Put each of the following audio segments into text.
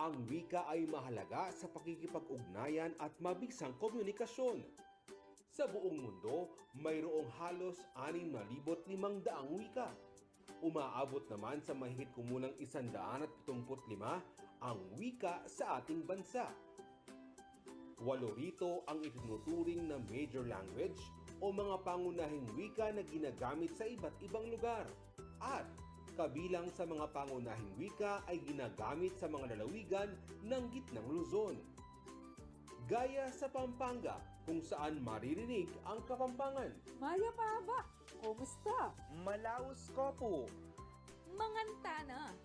Ang wika ay mahalaga sa pakikipag-ugnayan at mabisang komunikasyon. Sa buong mundo, mayroong halos 6,500 wika. Umaabot naman sa mahigit kumulang 175 ang wika sa ating bansa. 8 rito ang itinuturing na major language o mga pangunahing wika na ginagamit sa iba't ibang lugar. At kabilang sa mga pangunahing wika ay ginagamit sa mga lalawigan ng Gitnang Luzon. Gaya sa Pampanga, kung saan maririnig ang Kapampangan. Maya Paba, kumusta? Malaus Kopo. Mangantana.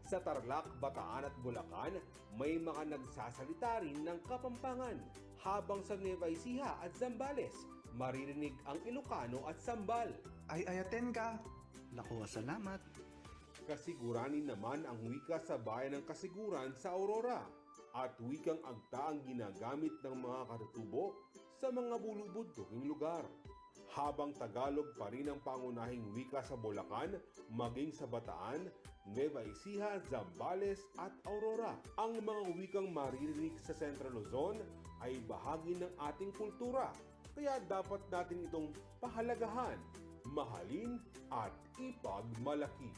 Sa Tarlac, Bataan at Bulacan, may mga nagsasalita rin ng Kapampangan. Habang sa Nueva Ecija at Zambales, maririnig ang Ilocano at Sambal. Ay ayaten ka. Naku, salamat. Kasiguranin naman ang wika sa bayan ng Kasiguran sa Aurora. At wikang agta ang ginagamit ng mga katutubo sa mga bulubudtuking lugar. Habang Tagalog pa rin ang pangunahing wika sa Bulacan, maging sa Bataan, Nueva Ecija, Zambales at Aurora. Ang mga wikang maririnig sa Central Luzon ay bahagi ng ating kultura, kaya dapat natin itong pahalagahan, mahalin at ipagmalaki.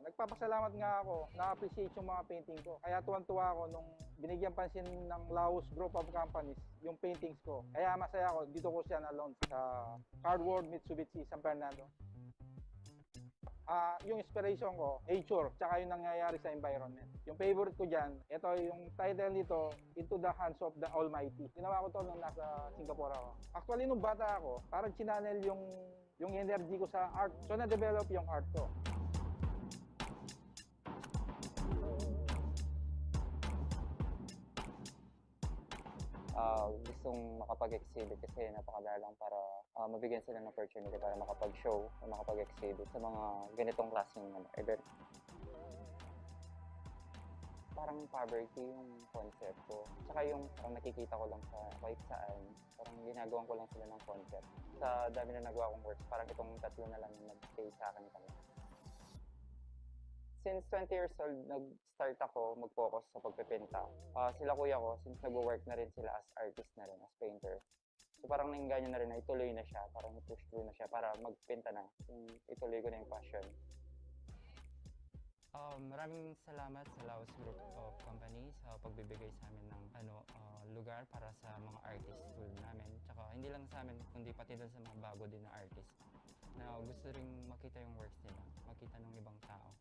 Nagpapasalamat nga ako, na-appreciate yung mga painting ko. Kaya tuwan-tuwa ako nung binigyan pansin ng Laos Group of Companies yung paintings ko. Kaya masaya ako, dito ko siya na-launch sa Car World Mitsubishi San Fernando. Yung inspiration ko, nature, tsaka yung nangyayari sa environment. Yung favorite ko dyan, ito yung title nito, Into the Hands of the Almighty. Ginawa ko to nung nasa Singapore ako. Actually, nung bata ako, parang chinanel yung energy ko sa art. So, na-develop yung art ko. Gustong makapag-exhibit kasi napakadalang para mabigyan sila ng opportunity para makapag-show o makapag-exhibit sa mga ganitong klaseng event. Parang poverty yung concept ko. Tsaka yung parang nakikita ko lang sa kahit saan, parang ginagawan ko lang sila ng concept. Sa dami na nagawa kong works, parang itong tatlo na lang yung nag-stay sa akin kami. Since 20 years old, nag-start ako mag-focus sa pagpipinta. Sila kuya ko, since nag-work na rin sila as artist na rin, as painter. So parang nainganyo na rin na ituloy na siya, parang push through na siya para magpinta na. Ituloy ko na yung passion. Maraming salamat sa Laos Group of Companies sa pagbibigay sa amin ng lugar para sa mga artist school namin. Tsaka hindi lang sa amin, kundi pati doon sa mga bago din na artist na gusto ring makita yung works nila, makita ng ibang tao.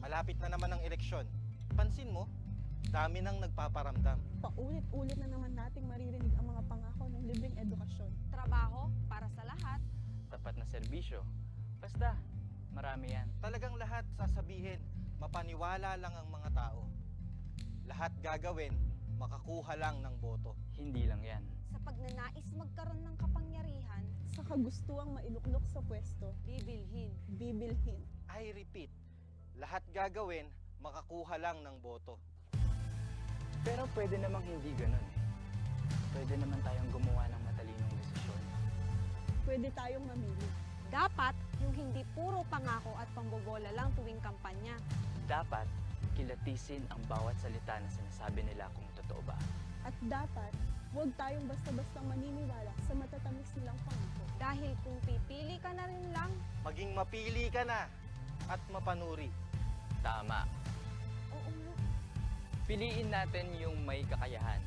Malapit na naman ang eleksyon. Pansin mo, dami nang nagpaparamdam. Paulit-ulit na naman nating maririnig ang mga pangako ng libreng edukasyon. Trabaho para sa lahat. Tapat na serbisyo. Basta, marami yan. Talagang lahat sasabihin, mapaniwala lang ang mga tao. Lahat gagawin, makakuha lang ng boto. Hindi lang yan. Sa pagnanais magkaroon ng kapangyarihan, Sa kagustuang mailuklok sa pwesto, bibilhin. bibilhin. I repeat, lahat gagawin, makakuha lang ng boto. Pero pwede namang hindi ganun eh. Pwede naman tayong gumawa ng matalinong desisyon. Pwede tayong mamili. Dapat yung hindi puro pangako at pambobola lang tuwing kampanya. Dapat kilatisin ang bawat salita na sinasabi nila kung totoo ba. At dapat, huwag tayong basta-bastang maniniwala sa matatamis nilang pangako. Dahil kung pipili ka na rin lang, Maging mapili ka na at mapanuri. Tama. oo nga. Piliin natin yung may kakayahan.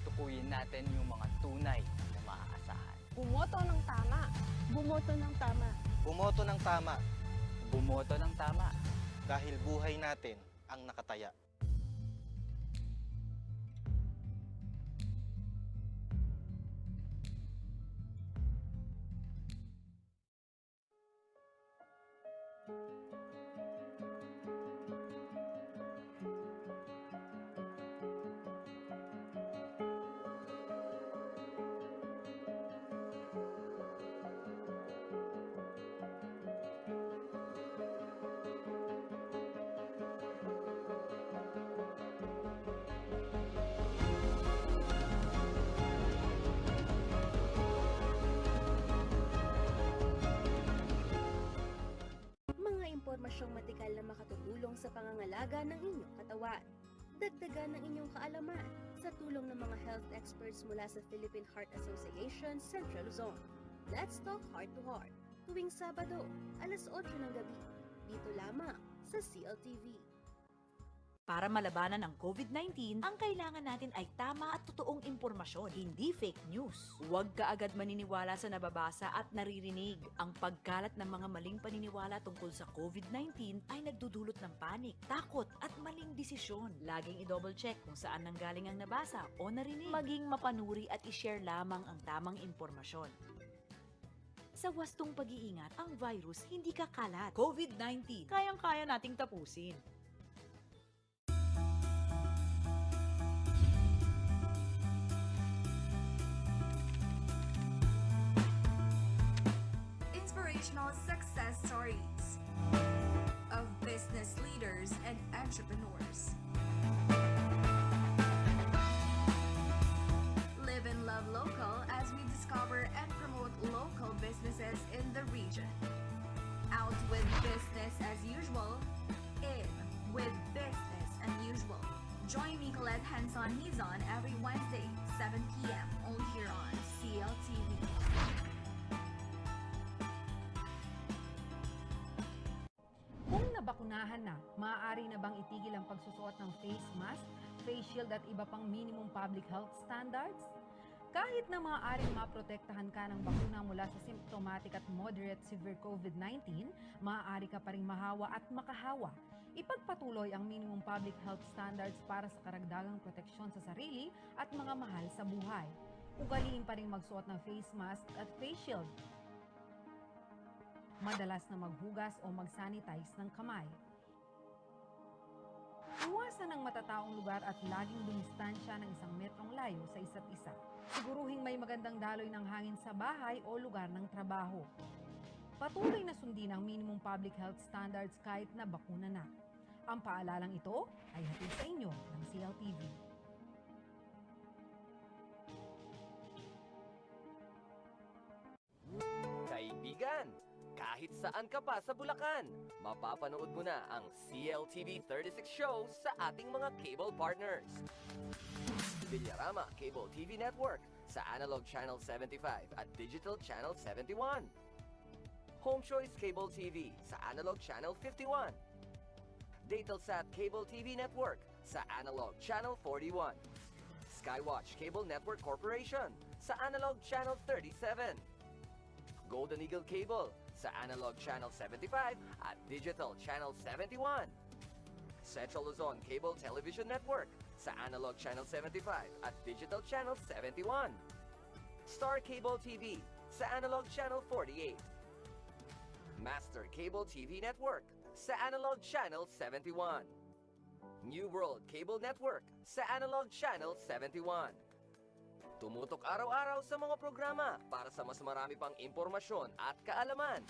Tukuyin natin yung mga tunay na maaasahan. Bumoto ng tama. Bumoto ng tama. Bumoto ng tama Bumoto ng tama. dahil buhay natin ang nakataya. Mga impormasyong matikal na makatutulong sa pangangalaga ng inyong katawan. Dagdagan ng inyong kaalaman sa tulong ng mga health experts mula sa Philippine Heart Association Central Luzon. Let's Talk Heart to Heart, tuwing Sabado, alas 8 ng gabi, dito lamang sa CLTV. Para malabanan ang COVID-19, ang kailangan natin ay tama at totoong impormasyon, hindi fake news. Huwag kaagad maniniwala sa nababasa at naririnig. Ang pagkalat ng mga maling paniniwala tungkol sa COVID-19 ay nagdudulot ng panik, takot at maling desisyon. Laging i-double check kung saan nanggaling ang nabasa o narinig. Maging mapanuri at i-share lamang ang tamang impormasyon. Sa wastong pag-iingat, ang virus hindi kakalat. COVID-19, kayang-kaya nating tapusin. Inspirational success stories of business leaders and entrepreneurs. Live and love local as we discover and promote local businesses in the region. Out with business as usual, in with business unusual. Join me, Colette Hanson Nizon, every Wednesday, 7 p.m. only here on CLTV. Kung nabakunahan na, maaari na bang itigil ang pagsusuot ng face mask, face shield at iba pang minimum public health standards? Kahit na maaaring maprotektahan ka ng bakuna mula sa symptomatic at moderate severe COVID-19, maaari ka pa ring mahawa at makahawa. Ipagpatuloy ang minimum public health standards para sa karagdagang proteksyon sa sarili at mga mahal sa buhay. Ugaliin pa rin magsuot ng face mask at face shield. Madalas na maghugas o mag-sanitize ng kamay. Iwasan ang matataong lugar at laging dumistansya ng 1 metrong layo sa isa't isa. Siguruhing may magandang daloy ng hangin sa bahay o lugar ng trabaho. Patuloy na sundin ang minimum public health standards kahit na bakuna na. Ang paalalang ito ay hatid sa inyo ng CLTV. Kaibigan, kahit saan ka pa sa Bulacan, mapapanood mo na ang CLTV 36 shows sa ating mga cable partners. Villarama Cable TV Network sa Analog Channel 75 at Digital Channel 71. Home Choice Cable TV sa Analog Channel 51. Datelsat Cable TV Network sa Analog Channel 41. Skywatch Cable Network Corporation sa Analog Channel 37. Golden Eagle Cable sa Analog Channel 75 at Digital Channel 71. Central Luzon Cable Television Network sa Analog Channel 75 at Digital Channel 71. Star Cable TV sa Analog Channel 48. Master Cable TV Network sa Analog Channel 71. New World Cable Network sa Analog Channel 71. Tumutok araw-araw sa mga programa para sa mas marami pang impormasyon at kaalaman.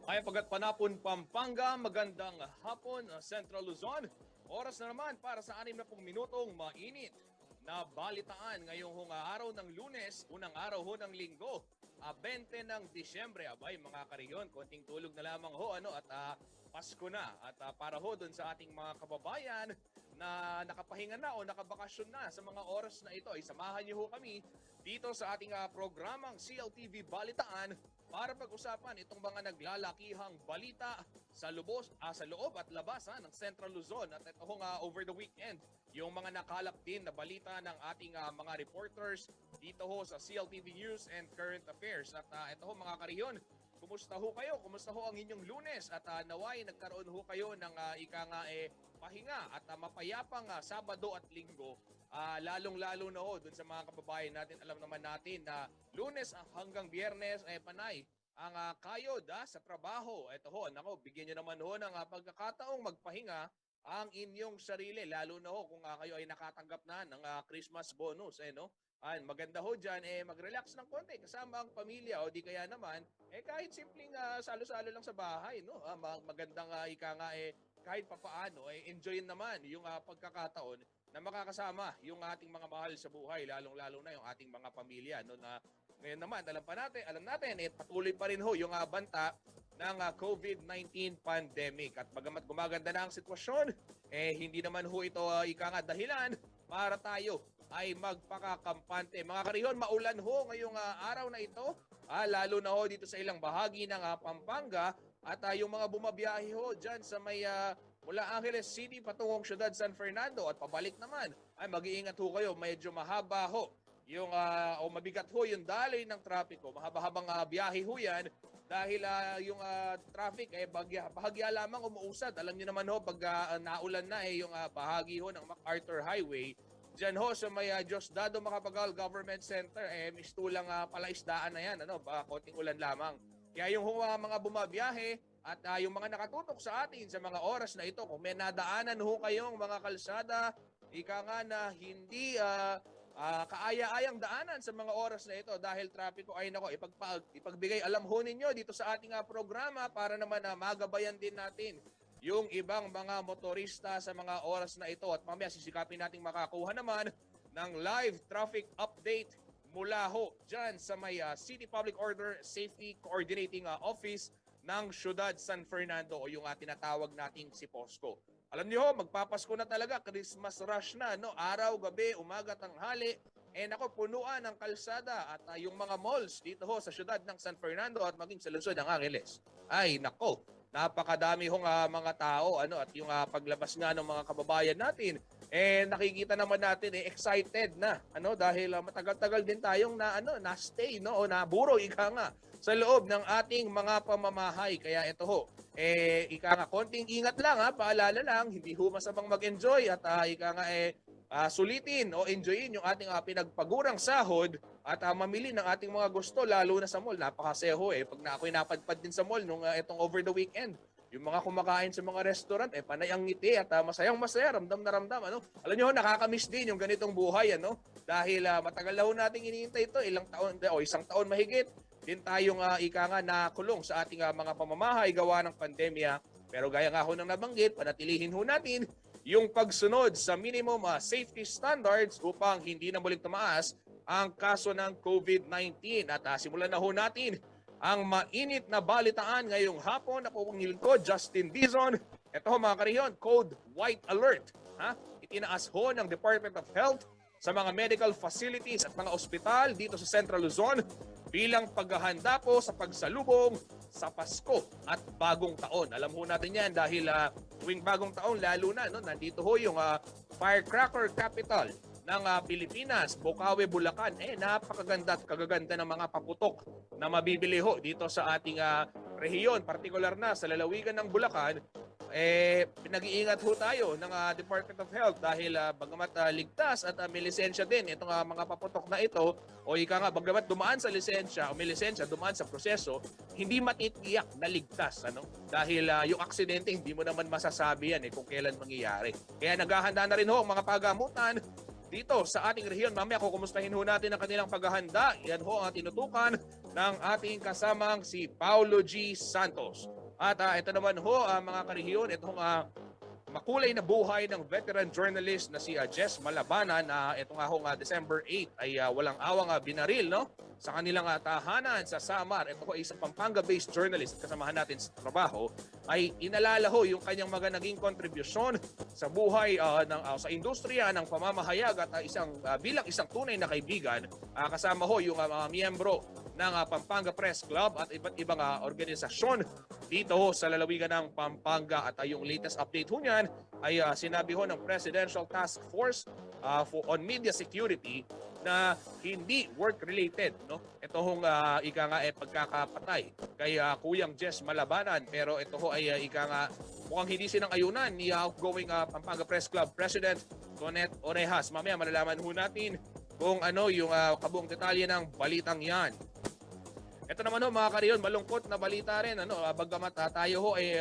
Ay pagat panapon Pampanga, magandang hapon Central Luzon. Oras na naman para sa 60 minutong mainit na balitaan ngayong araw ng Lunes, unang araw ho ng Linggo, 20 ng Disyembre. Abay mga kariyon, konting tulog na lamang ho at Pasko na. At para ho doon sa ating mga kababayan na nakapahinga na o nakabakasyon na sa mga oras na ito, ay samahan niyo ho kami dito sa ating programang Cltv Balitaan para pag-usapan itong mga naglalakihang balita sa loob at labas ng Central Luzon. At ito over the weekend, yung mga nakalap din na balita ng ating mga reporters dito ho sa CLTV News and Current Affairs. At ito ho mga kariyon, kumusta ho kayo? Kumusta ho ang inyong Lunes? At naway nagkaroon ho kayo ng pahinga at mapayapang Sabado at Linggo. Lalong-lalo na ho dun sa mga kababayan natin. Alam naman natin na Lunes hanggang Biyernes panay ang kayod sa trabaho. Ito ho, bigyan nyo naman ho ng pagkakataong magpahinga ang inyong sarili. Lalo na ho kung kayo ay nakatanggap na ng Christmas bonus. Maganda ho dyan, mag-relax ng konti kasama ang pamilya o di kaya naman, kahit simpleng salo-salo lang sa bahay. Magandang kahit papaano, enjoyin naman yung pagkakataon na makakasama yung ating mga mahal sa buhay, lalong-lalo na yung ating mga pamilya. Ngayon naman, alam natin, patuloy pa rin ho yung banta ng COVID-19 pandemic. At bagamat gumaganda na ang sitwasyon, hindi naman ho ito dahilan para tayo ay magpakakampante. Mga kariyon, maulan ho ngayong araw na ito, lalo na ho dito sa ilang bahagi ng Pampanga. At yung mga bumabiyahe ho dyan sa may mula Angeles City patungong siyudad San Fernando at pabalik naman, ay mag-iingat ho kayo. Medyo mahaba ho yung, o mabigat ho yung daloy ng trapiko. Mahaba-habang biyahe ho yan dahil yung traffic bahagya lamang umuusad. Alam niyo naman ho, pag naulan na yung bahagi ho ng MacArthur Highway, dyan ho sa may Diosdado Macapagal Government Center, mistulang palaisdaan na yan, konting ulan lamang. Kaya yung mga bumabiyahe at yung mga nakatutok sa atin sa mga oras na ito, kung may nadaanan ho kayong mga kalsada, na hindi kaaya-ayang daanan sa mga oras na ito dahil trapiko, ay ipagbigay alam ho ninyo dito sa ating programa para naman magabayan din natin yung ibang mga motorista sa mga oras na ito. At mamaya sisikapin nating makakuha naman ng live traffic update mula ho dyan sa may City Public Order Safety Coordinating Office ng Siyudad San Fernando o yung tinatawag nating si POSCO. Alam niyo ho, magpapasko na talaga, Christmas rush na, araw, gabi, umaga, tanghali, punuan ang kalsada at yung mga malls dito ho sa siyudad ng San Fernando at maging sa lungsod ng Angeles. Ay nako, napakadami hong mga tao at yung paglabas nga ng mga kababayan natin, nakikita naman natin excited na dahil matagal-tagal din tayong na-stay o naburo sa loob ng ating mga pamamahay. Kaya ito ho, konting ingat lang, paalala lang, hindi ho masamang mag-enjoy at sulitin o enjoyin yung ating pinagpagurang sahod at mamili ng ating mga gusto, lalo na sa mall. Napakaseho pag ako'y napadpad din sa mall nung itong over the weekend. Yung mga kumakain sa mga restaurant, panay ang ngiti at masayang-masaya, ramdam na ramdam. Alam niyo, nakakamiss din yung ganitong buhay, dahil matagal na ho nating iniintay ito, isang taon mahigit din tayong nakulong sa ating mga pamamahay gawa ng pandemya. Pero gaya nga ho ng nabanggit, panatilihin ho natin yung pagsunod sa minimum safety standards upang hindi na muling tumaas ang kaso ng COVID-19. At simulan na ho natin ang mainit na balitaan ngayong hapon. Ako ang nilingkod, Justin Dizon. Ito ho mga kariyon, Code White Alert. Itinaas ho ng Department of Health sa mga medical facilities at mga ospital dito sa Central Luzon bilang paghahanda po sa pagsalubong sa Pasko at Bagong Taon. Alam ho natin yan dahil tuwing Bagong Taon, lalo na, nandito ho yung firecracker capital ng Pilipinas, Bukawi, Bulacan. Napakaganda at kagaganda ng mga paputok na mabibili ho dito sa ating rehiyon, partikular na sa lalawigan ng Bulacan. Pinag-iingat ho tayo ng Department of Health dahil bagamat ligtas at may lisensya din itong mga paputok na ito, o bagamat dumaan sa lisensya o may lisensya, dumaan sa proseso, hindi matitiyak na ligtas. Dahil yung aksidente, hindi mo naman masasabi yan kung kailan mangyayari. Kaya naghahanda na rin ho ang mga pagamutan dito sa ating rehiyon. Mamaya kukumustahin ho natin ang kanilang paghahanda. Yan ho ang tinutukan ng ating kasamang si Paulo G. Santos. At ito naman ho, mga karehiyon, itong makulay na buhay ng veteran journalist na si Jess Malabanan na ito nga hong December 8 ay walang awang binaril, no? Sa kanilang tahanan sa Samar. Ito ho ay isang Pampanga-based journalist at kasamahan natin sa trabaho ay inalala ho yung kanyang mga naging kontribusyon sa buhay sa industriya ng pamamahayag at bilang isang tunay na kaibigan. Kasama ho yung mga miyembro ng Pampanga Press Club at iba't ibang organisasyon dito ho sa lalawigan ng Pampanga. At yung latest update ho niyan ay sinabi ho ng Presidential Task Force on Media Security na hindi work-related, no? Ito hong pagkakapatay kay Kuyang Jess Malabanan, pero ito ho ay mukhang hindi sinang-ayunan ni outgoing Pampanga Press Club President Tonet Orejas. Mamaya malalaman ho natin kung ano yung kabuong detalye ng balitang yan. Ito naman ho mga kariyon, malungkot na balita rin. Bagamat tayo ho ay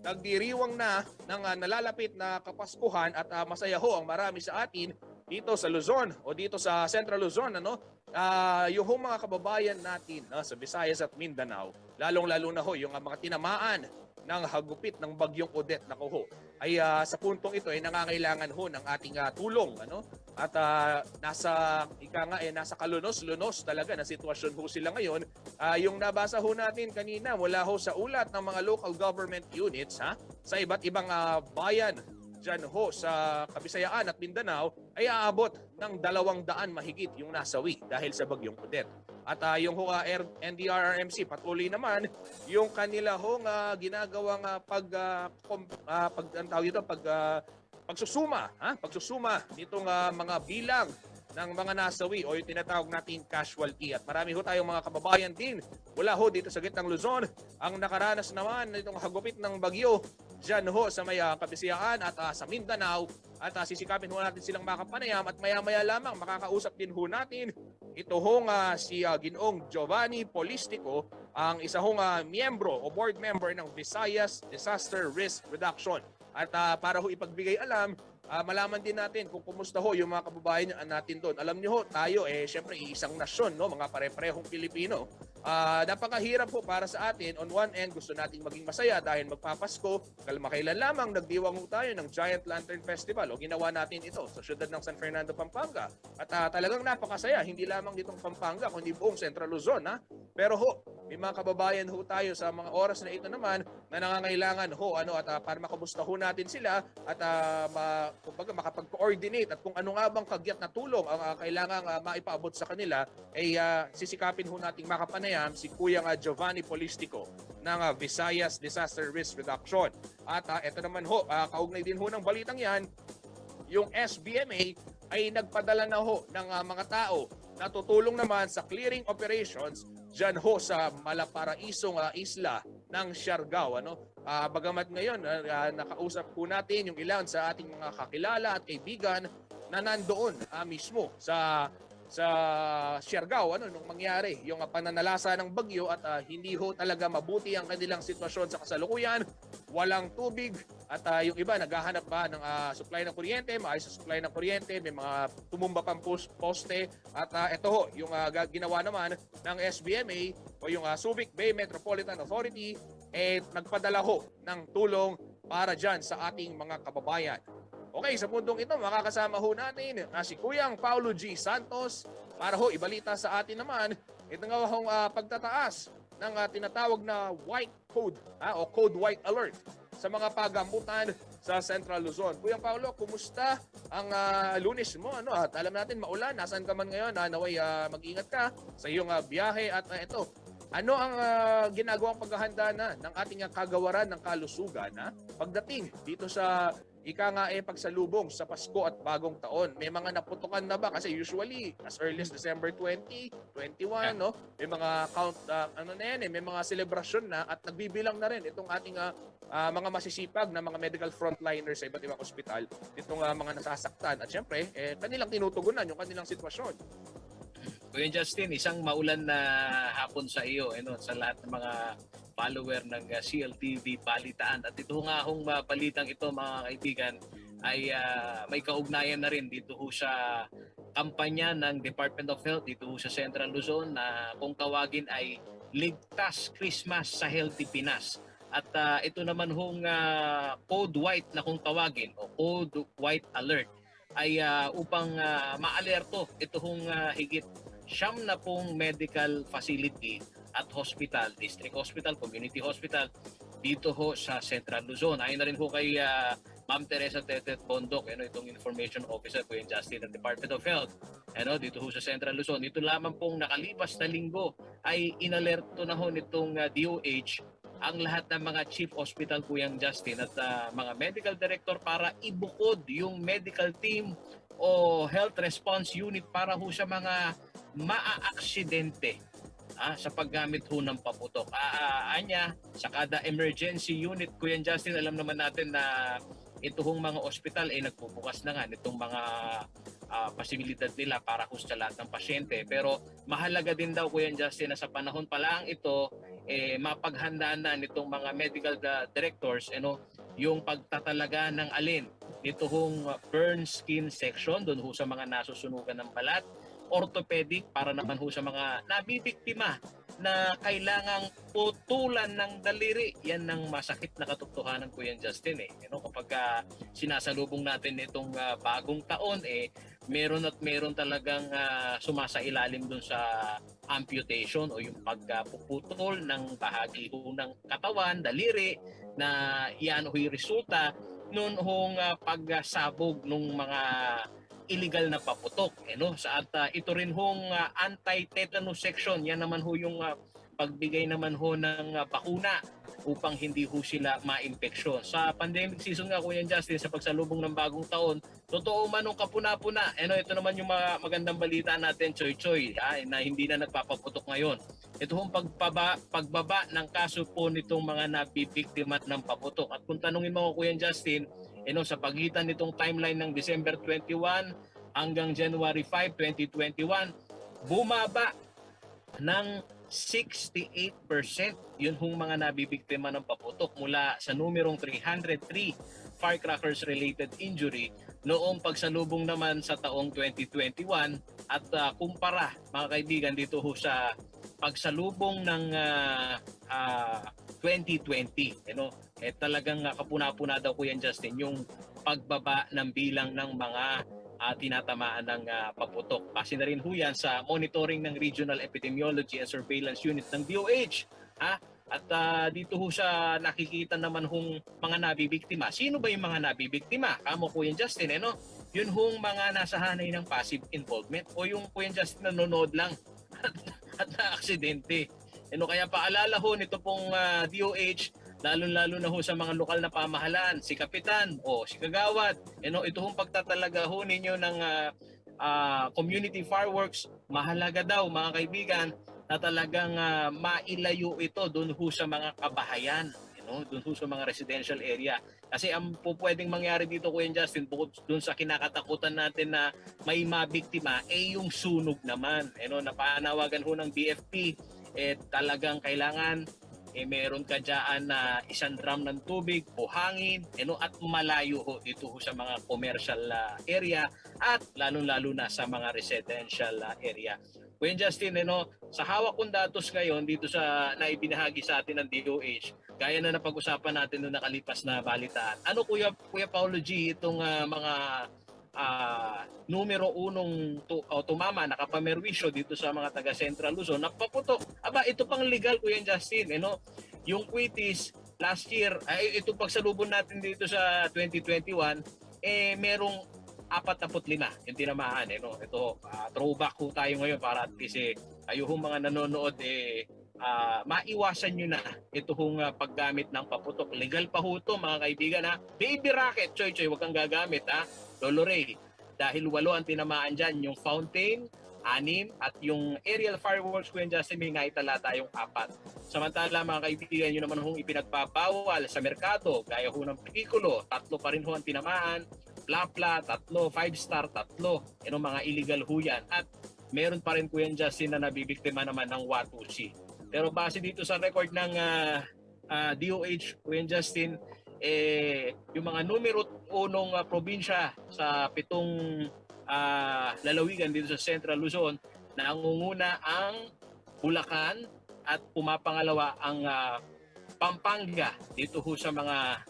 nagdiriwang na ng nalalapit na Kapaskuhan at masaya ho ang marami sa atin dito sa Luzon o dito sa Central Luzon, yung mga kababayan natin sa Visayas at Mindanao, lalong-lalo na ho yung mga tinamaan ng hagupit ng bagyong Odette na ho, ay sa puntong ito ay nangangailangan ho ng ating tulong, at nasa kalunos-lunos talaga na sitwasyon ho sila ngayon. Yung nabasa ho natin kanina mula ho sa ulat ng mga local government units sa iba't ibang bayan dyan ho sa Kabisayaan at Mindanao ay aabot ng 200 mahigit yung nasawi dahil sa bagyong Odette. At yung NDRRMC patuloy naman yung kanila hong ginagawang pagsusuma nitong mga bilang ng mga nasawi o yung tinatawag nating casualty. At marami ho tayong mga kababayan din mula ho dito sa gitnang Luzon ang nakaranas naman nitong hagupit ng bagyo dyan ho sa may Kabisayaan at sa Mindanao. At sisikapin ho natin silang makapanayam at maya-maya lamang makakausap din ho natin ito hong si Ginoong Giovanni Polistico, ang isa hong miyembro o board member ng Visayas Disaster Risk Reduction. At para ho ipagbigay alam, malaman din natin kung kumusta ho yung mga kababayan natin doon. Alam niyo ho, tayo syempre isang nasyon, mga pare-parehong Pilipino. Napakahirap po para sa atin. On one end, gusto nating maging masaya dahil magpapasko. Kalmakailan lamang nagdiwang ho tayo ng Giant Lantern Festival o ginawa natin ito sa syudad ng San Fernando, Pampanga. At talagang napakasaya, hindi lamang ditong Pampanga kundi buong Central Luzon. Pero ho, may mga kababayan ho tayo sa mga oras na ito naman na nangangailangan ho at para makamusta ho natin sila at makapag-coordinate at kung ano nga bang kagyat na tulong ang kailangang maipaabot sa kanila ay sisikapin ho nating makapanayam si Kuya Giovanni Polistico ng Visayas Disaster Risk Reduction. At ito naman ho, kaugnay din ho ng balitang yan, yung SBMA ay nagpadala na ho ng mga tao na tutulong naman sa clearing operations dyan ho sa Malaparaisong isla ng Siargao. Bagamat ngayon, nakausap po natin yung ilan sa ating mga kakilala at kaibigan na nandoon mismo sa Siargao nung mangyari yung pananalasa ng bagyo at hindi ho talaga mabuti ang kanilang sitwasyon sa kasalukuyan. Walang tubig at yung iba naghahanap pa ng supply ng kuryente, maayos sa supply ng kuryente, may mga tumumba pang poste at ito ho yung ginawa naman ng SBMA o yung Subic Bay Metropolitan Authority nagpadala ho ng tulong para dyan sa ating mga kababayan. Okay, sa puntong ito, makakasama ho natin si Kuyang Paulo G. Santos para ho ibalita sa atin naman itong pagtataas ng tinatawag na white code o code white alert sa mga pagamutan sa Central Luzon. Kuyang Paulo, kumusta ang Lunes mo? At alam natin maulan, nasaan ka man ngayon? Naway mag-ingat ka sa iyong biyahe at ito. Ano ang ginagawang paghahanda ng ating kagawaran ng kalusugan pagdating dito sa pagsalubong sa Pasko at Bagong Taon? May mga naputukan na ba? Kasi usually, as early as December 20, 21, may mga may mga celebration na at nagbibilang na rin itong ating mga masisipag na mga medical frontliners sa iba't ibang ospital, itong mga nasasaktan. At syempre, kanilang tinutugunan yung kanilang sitwasyon. Kuya Justin, isang maulan na hapon sa iyo, sa lahat ng mga follower ng Cltv Balitaan. At ito nga hong balitang ito, mga kaibigan, ay may kaugnayan na rin dito ho sa kampanya ng Department of Health dito ho sa Central Luzon na kung tawagin ay Ligtas Christmas sa Healthy Pinas. At ito naman hong code white na kung tawagin o code white alert ay upang maalerto ito hong higit 70 medical facility at hospital, district hospital, community hospital dito ho sa Central Luzon. Ayon na rin ho kay Ma'am Teresa Tetet Bondok, itong Information Officer po yung Justin ng Department of Health. Dito ho sa Central Luzon. Ito lamang pong nakalipas na linggo ay inalerto na ho nitong DOH ang lahat ng mga chief hospital po yung Justin at mga medical director para ibukod yung medical team o health response unit para ho sa mga maa-aksidente sa paggamit ho ng paputok. Anya, sa kada emergency unit, Kuya Justin, alam naman natin na ito hong mga ospital ay nagpupukas na nga nitong mga posibilidad nila para ho sa lahat ng pasyente. Pero mahalaga din daw, Kuya Justin, na sa panahon pa lang ito, mapaghandaan na nitong mga medical directors yung pagtatalaga ng alin. Ito hong burn skin section, doon ho sa mga nasusunugan ng balat, orthopedic para naman ho sa mga nabibiktima na kailangang putulan ng daliri. Yan ang masakit na katotohanan ko yan, Justin. Kapag sinasalubong natin itong bagong taon, meron at meron talagang sumasailalim dun sa amputation o yung pagpuputol ng bahagi ho ng katawan, daliri, na yan ho'y resulta noon hong pagsabog ng mga illegal na paputok. Ito rin hong anti-tetanus section. Yan naman ho yung pagbigay naman ho ng bakuna upang hindi ho sila ma-impeksyon. Sa pandemic season nga, Kuya Justin, sa pagsalubong ng bagong taon, totoo man nung kapuna-puna. Ito naman yung magandang balita natin, Choy-Choy, na hindi na nagpapaputok ngayon. Ito hong pagbaba ng kaso po nitong mga nabibiktima ng paputok. At kung tanungin mo, Kuya Justin, sa pagitan nitong timeline ng December 21 hanggang January 5, 2021, bumaba ng 68% yun hong mga nabibiktima ng paputok mula sa numerong 303 firecrackers-related injury noong pagsalubong naman sa taong 2021 at kumpara, mga kaibigan, dito ho sa pagsalubong ng 2020. Talagang kapuna-puna daw, Kuya Justin, yung pagbaba ng bilang ng mga tinatamaan ng paputok. Base na rin ho yan sa monitoring ng Regional Epidemiology and Surveillance Unit ng DOH. At dito ho sa nakikita naman hong mga nabibiktima. Sino ba yung mga nabibiktima? Kamo, Kuya Justin, yun hong mga nasa hanay ng passive involvement o yung, Kuya Justin, nanonood lang at na-aksidente. Kaya paalala ho nito pong DOH, lalo-lalo na ho sa mga lokal na pamahalaan, si Kapitan o si Kagawad. Ito hong pagtatalaga ho ninyo ng community fireworks, mahalaga daw, mga kaibigan, na talagang mailayo ito doon ho sa mga kabahayan, doon ho sa mga residential area. Kasi ang pwedeng mangyari dito, Kuya Justin, bukod doon sa kinakatakutan natin na may mabiktima, yung sunog naman. Napanawagan ho ng BFP, talagang kailangan meron ka dyan na isang drum ng tubig o hangin, at malayo ho dito ho sa mga commercial area at lalo-lalo na sa mga residential area. Kuya Justin, sa hawak kong datos ngayon dito sa naibinahagi sa atin ng DOH, gaya na napag-usapan natin noong nakalipas na balitaan. Kuya Paulo G, itong mga numero unong tumama, nakapamerwisyo dito sa mga taga Central Luzon, napaputok. Ito pang legal, Kuya Justin. Yung quitis last year, ito pagsalubong natin dito sa 2021, merong 45 yung tinamaan. Ito, throwback ho tayo ngayon para at least kayo hong mga nanonood, maiwasan nyo na ito hong paggamit ng paputok. Legal pa ho ito, mga kaibigan. Baby rocket, Choy-Choy, huwag kang gagamit. Lolo Ray, dahil 8 ang tinamaan dyan, yung fountain, 6, at yung aerial fireworks, Kuya Justin, may naitala tayong 4. Samantala, mga kaibigan, yun naman hong ipinagpapawal sa merkado, gaya ho ng pikulo, 3 pa rin ho ang tinamaan, plapla, 3, 5-star, 3, mga illegal ho yan. At meron pa rin, Kuya Justin, na nabibiktima naman ng Watusi. Pero base dito sa record ng DOH, Kuya Justin, yung mga numero unong probinsya sa 7 lalawigan dito sa Central Luzon, na angunguna ang Bulacan at pumapangalawa ang Pampanga, dito ho sa mga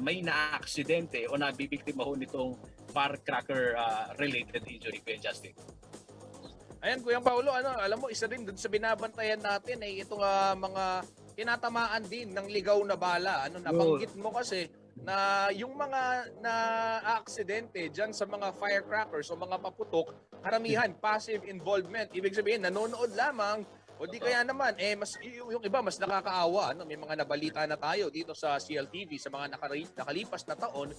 may na-aksidente o nabibiktima ho nitong firecracker related injury, Kuya Justin. Ayan, Kuya Paulo, alam mo, isa rin dun sa binabantayan natin ay itong mga tinatamaan din ng ligaw na bala. Nabanggit mo kasi na yung mga na-aksidente dyan sa mga firecrackers o mga paputok, karamihan passive involvement. Ibig sabihin, nanonood lamang o di kaya naman, yung iba mas nakakaawa. May mga nabalita na tayo dito sa CLTV sa mga nakalipas na taon.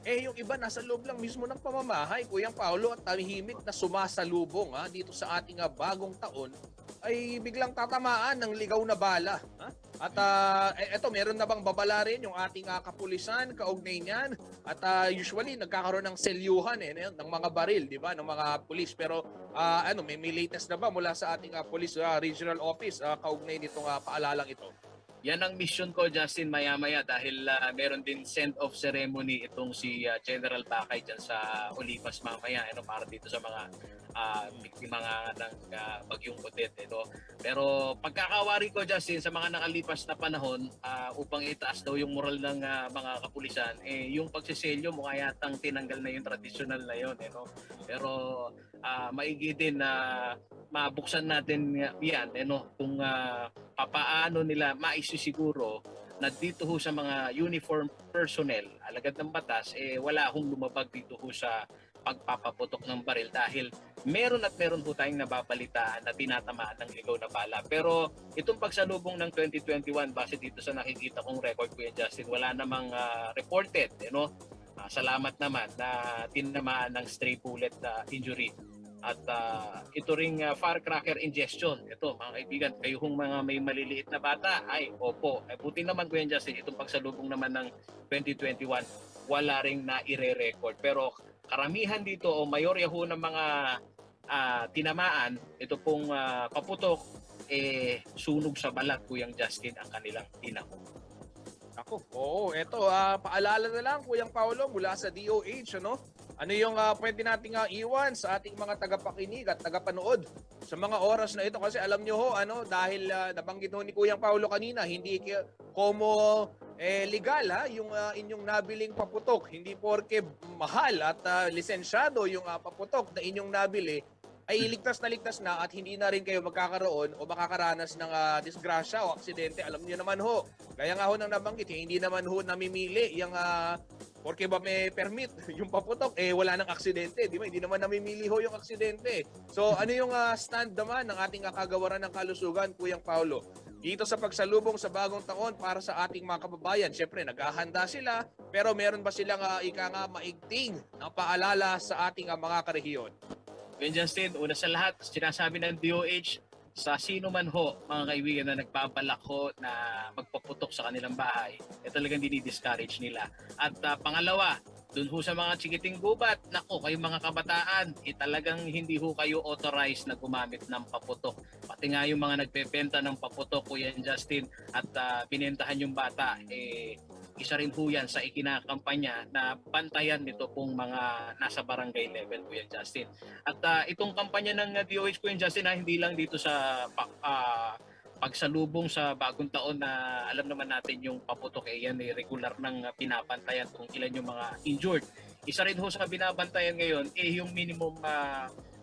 Yung iba nasa loob lang mismo ng pamamahay, Kuya Paulo, at tahimik na sumasalubong dito sa ating bagong taon ay biglang tatamaan ng ligaw na bala. At eto, meron na bang babala rin yung ating kapulisan, kaugnay niyan? At usually nagkakaroon ng selyuhan ng mga baril, di ba, ng mga pulis. Pero may latest na ba mula sa ating police regional office kaugnay nitong paalalang ito? Yan ang mission ko, Justin, maya-maya dahil meron din send-off ceremony itong si General Bakay dyan sa Olipas mamaya para dito sa mga biktima ng bagyong Odette. Pero pagkakawari ko, Justin, sa mga nakalipas na panahon upang itaas daw yung moral ng mga kapulisan, yung pagsiselyo mukha yatang tinanggal na yung traditional na yun. Pero maigi din na mabuksan natin yan kung papaano nila maisisiguro na dito ho sa mga uniform personnel, alagad ng batas, wala hong lumabag dito ho sa pagpapaputok ng baril dahil meron ho tayong nababalitaan na tinatamaan ng ligaw na bala. Pero itong pagsalubong ng 2021, base dito sa nakikita kong record, Kuya Justin, wala namang reported. Salamat naman na tinamaan ng stray bullet injury. At ito ring firecracker ingestion. Ito, mga kaibigan, kayo hong mga may maliliit na bata, ay opo. Buti naman, Kuya Justin, itong pagsalubong naman ng 2021, wala ring na ire-record. Pero karamihan dito o mayorya ho ng mga tinamaan, ito pong paputok, sunog sa balat, Kuya Justin, ang kanilang tinamo. Oo, eto, paalala na lang, Kuya Paulo, mula sa DOH, ano yung pwede nating iwan sa ating mga tagapakinig at tagapanood sa mga oras na ito? Kasi alam nyo ho, dahil nabanggit ho ni Kuya Paulo kanina, hindi como legal yung inyong nabiling paputok. Hindi porke mahal at lisensyado yung paputok na inyong nabili, ay ligtas na at hindi na rin kayo magkakaroon o makakaranas ng disgrasya o aksidente. Alam niyo naman ho, kaya nga ho nang nabanggit, hindi naman ho namimili yung porque ba may permit yung paputok, wala nang aksidente, di ba? Hindi naman namimili ho yung aksidente. So ano yung stand naman ng ating kagawaran ng kalusugan, Kuya Paulo? Dito sa pagsalubong sa bagong taon para sa ating mga kababayan, syempre naghahanda sila, pero meron ba silang maigting na paalala sa ating mga karehiyon? Kuya Justin, una sa lahat, sinasabi ng DOH, sa sino man ho, mga kaibigan na nagpabalak ho na magpaputok sa kanilang bahay, talagang dinidiscourage nila. At pangalawa, dun ho sa mga chikiting gubat, nako, kayong mga kabataan, talagang hindi ho kayo authorized na gumamit ng paputok. Pati nga yung mga nagpepenta ng paputok, Kuya Justin, at binentahan yung bata, isa rin ho yan sa ikinakampanya na bantayan nito pong mga nasa barangay level, Kuya Justin. At itong kampanya ng DOH, Kuya Justin, hindi lang dito sa pagsalubong sa bagong taon na alam naman natin yung paputok, yan regular ng pinapantayan kung ilan yung mga injured. Isa rin ho sa binabantayan ngayon, yung minimum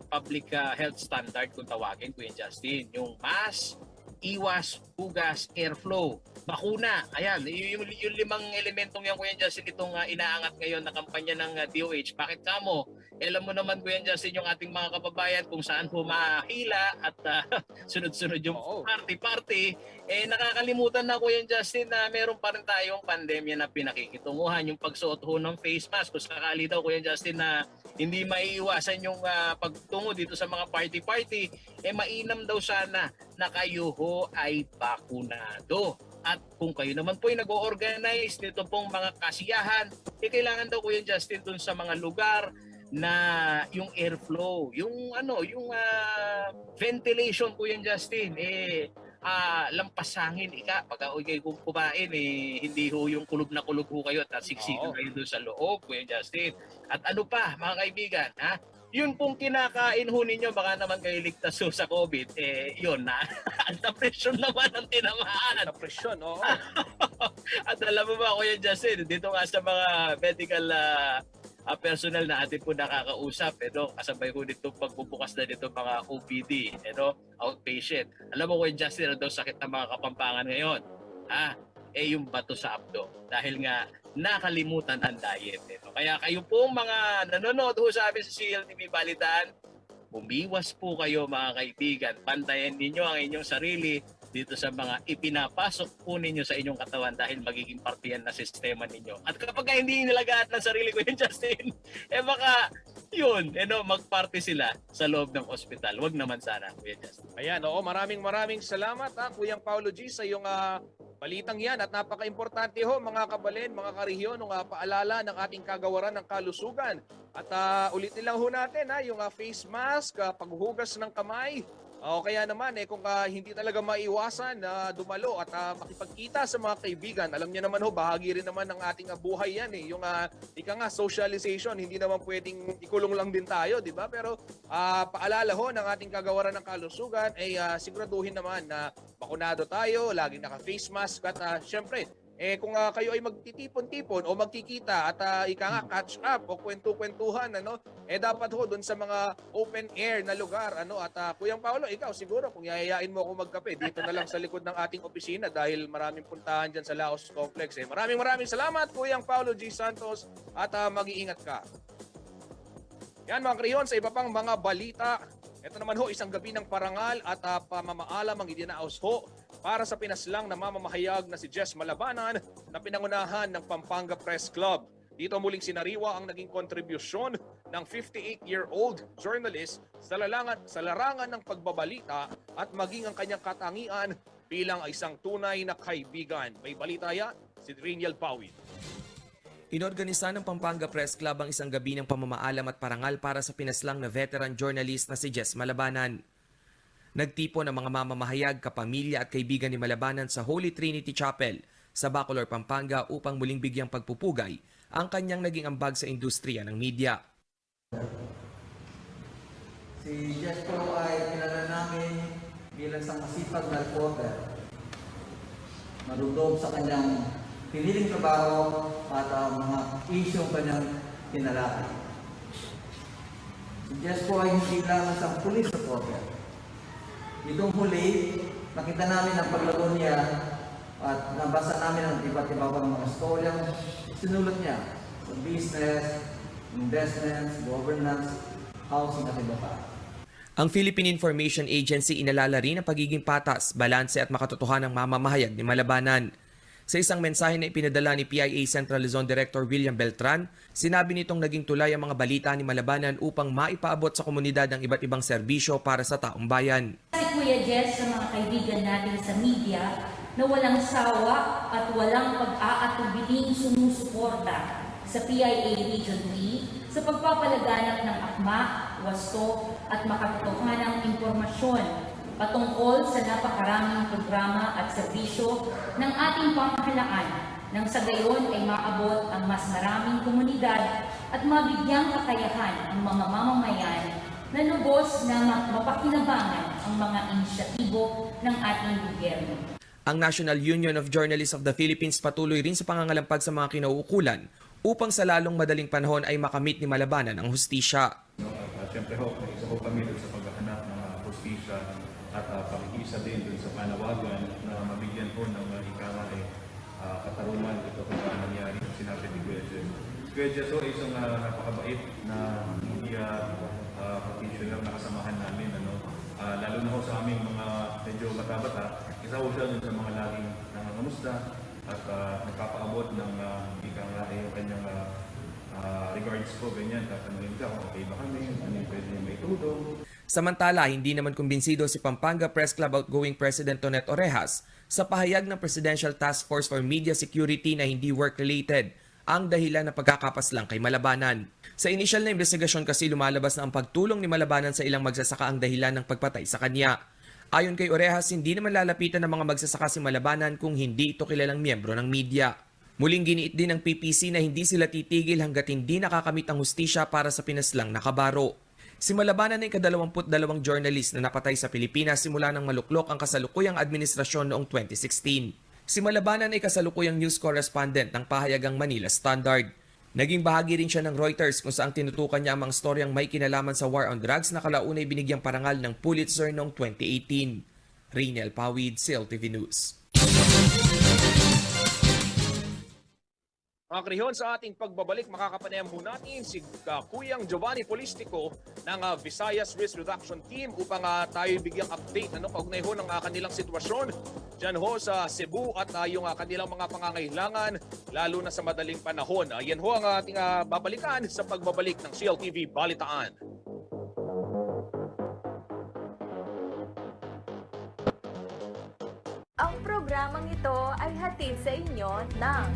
public health standard kung tawagin, Kuya Justin. Yung mask, iwas, hugas, airflow, bakuna. Ayan, yung limang elementong yan, Kuya Justin, itong inaangat ngayon na kampanya ng DOH. Bakit kamo? Alam mo naman, Kuya Justin, yung ating mga kababayan kung saan po mahila at sunod-sunod yung party-party. Nakakalimutan na, Kuya Justin, na meron pa rin tayong pandemya na pinakikitunguhan. Yung pagsuot ho ng face mask. Kung sakali daw, Kuya Justin, na hindi maiiwasan yung pagtungo dito sa mga party-party, mainam daw sana na kayo ho ay bakunado. At kung kayo naman po ay nag-o-organize nito pong mga kasiyahan, kailangan daw, Kuya Justin, dun sa mga lugar na yung airflow, yung ventilation, Kuya Justin, lampasangin pag kayo kumain, hindi ho yung kulog na kulog ho kayo at siksikan kayo doon sa loob, Kuya Justin. At ano pa, mga kaibigan, yun pong kinakain ho ninyo, baka naman kayo ligtas ho sa COVID, yun na. Ang depression naman ang tinamaan. Depression, oo. At alam mo ba, Kuya Justin, dito nga sa mga medical personnel na atin po nakakausap, kasabay ko dito pagbubukas na dito mga OPD, outpatient. Alam mo, Kuya Justin, ano daw sakit ng mga Kapampangan ngayon? Yung bato sa abdo. Dahil nga, nakalimutan ang diet. Kaya kayo pong mga nanonood ho sa amin sa Cltv Balitaan, umiwas po kayo mga kaibigan. Bantayan ninyo ang inyong sarili dito sa mga ipinapasok po ninyo sa inyong katawan dahil magiging parte yan na sistema ninyo. At kapag hindi nilagaat ng sarili ko yun, Justin, baka yun, magparty sila sa loob ng ospital. Wag naman sana, Kuya Justin. Ayan, maraming salamat Kuyang Paulo G sa iyong balitang yan at napaka-importante ho mga kabalin, mga karehiyon, paalala ng ating kagawaran ng kalusugan. At ulitin lang ho natin yung face mask, paghuhugas ng kamay. O kaya naman kung hindi talaga maiwasan na dumalo at makipagkita sa mga kaibigan, alam niyo naman ho, bahagi rin naman ng ating buhay yan yung socialization, hindi naman pwedeng ikulong lang din tayo, di ba? Pero paalala ho ng ating kagawaran ng kalusugan ay siguraduhin naman na bakunado tayo, laging naka-face mask at syempre, kung kayo ay magtitipon-tipon o magkikita at catch up o kwentu-kwentuhan, dapat ho doon sa mga open air na lugar, at Kuyang Paolo, ikaw siguro kung yayayain mo ako magkape dito na lang sa likod ng ating opisina dahil maraming puntahan dyan sa Laos Complex. Maraming salamat, Kuyang Paolo G. Santos, at mag-iingat ka. Yan mga kriyon, sa iba pang mga balita. Ito naman ho, isang gabi ng parangal at pamamaalam ang idinaos ho para sa pinaslang na mamamahayag na si Jess Malabanan na pinangunahan ng Pampanga Press Club. Dito muling sinariwa ang naging kontribusyon ng 58-year-old journalist sa larangan ng pagbabalita at maging ang kanyang katangian bilang isang tunay na kaibigan. May balita yan, si Riniel Pawid. Inorganisa ng Pampanga Press Club ang isang gabi ng pamamaalam at parangal para sa pinaslang na veteran journalist na si Jess Malabanan. Nagtipon ang mga mamamahayag, kapamilya at kaibigan ni Malabanan sa Holy Trinity Chapel sa Bacolor, Pampanga upang muling bigyang pagpupugay ang kanyang naging ambag sa industriya ng media. Si Jess po ay kilala namin bilang isang masipag na reporter. Marunong sa kanyang piniling trabaho at mga isyong kanyang tinalakay. Si Jess po ay hindi lang isang police reporter. Itong huli, nakita namin ang paglago niya at nabasa namin ang iba't iba pang mga storyang sinulat niya sa business, investments, governance, housing at iba pa. Ang Philippine Information Agency inalala rin ang pagiging patas, balanse at makatotohanang mamamahayag ni Malabanan. Sa isang mensahe na ipinadala ni PIA Central Luzon Director William Beltran, sinabi nitong naging tulay ang mga balita ni Malabanan upang maipaabot sa komunidad ang iba't ibang serbisyo para sa taong bayan. Si Kuya Jess sa mga kaibigan natin sa media na walang sawa at walang pag-aatubiling sumusuporta sa PIA Region 3 sa pagpapalaganap ng akma, wasto at makatotohanang impormasyon patungkol sa napakaraming programa at serbisyo ng ating pamahalaan nang sa gayon ay maabot ang mas maraming komunidad at mabigyang kakayahan ang mga mamamayan na lubos na mapakinabangan ang mga inisyatibo ng ating gobyerno. Ang National Union of Journalists of the Philippines patuloy rin sa pangangalampag sa mga kinauukulan upang sa lalong madaling panahon ay makamit ni Malabanan ang hustisya. Siyempre ho, isa ho kami sa paghahanap ng hustisya at pakikiisa din dun sa panawagan na mabigyan po ng katarungan ito kung ano nangyari sa sinabi ni Kuya Jess. Kuya Jess ho, isang napakabait na media practitioner na kasamahan namin. Lalo na ho sa aming mga medyo bata-bata, isa ho siya dun sa mga laging nangangamusta at nagpapaabot ng yung kanyang regards ko, ganyan, tatanungin ka kung okay ba kami, ano yung pwede niya may tulong. Samantala, hindi naman kumbinsido si Pampanga Press Club outgoing President Tonet Orejas sa pahayag ng Presidential Task Force for Media Security na hindi work-related ang dahilan na pagkakapaslang kay Malabanan. Sa inisyal na investigasyon kasi lumalabas na ang pagtulong ni Malabanan sa ilang magsasaka ang dahilan ng pagpatay sa kanya. Ayon kay Orejas, hindi naman lalapitan ng mga magsasaka si Malabanan kung hindi ito kilalang miyembro ng media. Muling giniit din ng PPC na hindi sila titigil hanggat hindi nakakamit ang hustisya para sa pinaslang na kabaro. Si Malabanan ay ika-22 journalist na napatay sa Pilipinas simula ng maluklok ang kasalukuyang administrasyon noong 2016. Si Malabanan ay kasalukuyang news correspondent ng pahayagang Manila Standard. Naging bahagi rin siya ng Reuters kung saan tinutukan niya ang mga storyang may kinalaman sa war on drugs na kalaunay binigyang parangal ng Pulitzer noong 2018. Raynel Pawid, Cltv News. Mga krihon, sa ating pagbabalik, makakapanayam ho natin si Kuyang Giovanni Polistico ng Visayas Risk Reduction Team upang tayo bigyang update kaugnay ho ng kanilang sitwasyon dyan ho sa Cebu at yung kanilang mga pangangailangan lalo na sa madaling panahon. Yan ho ang ating babalikan sa pagbabalik ng Cltv Balitaan. Ang programang ito ay hatid sa inyo ng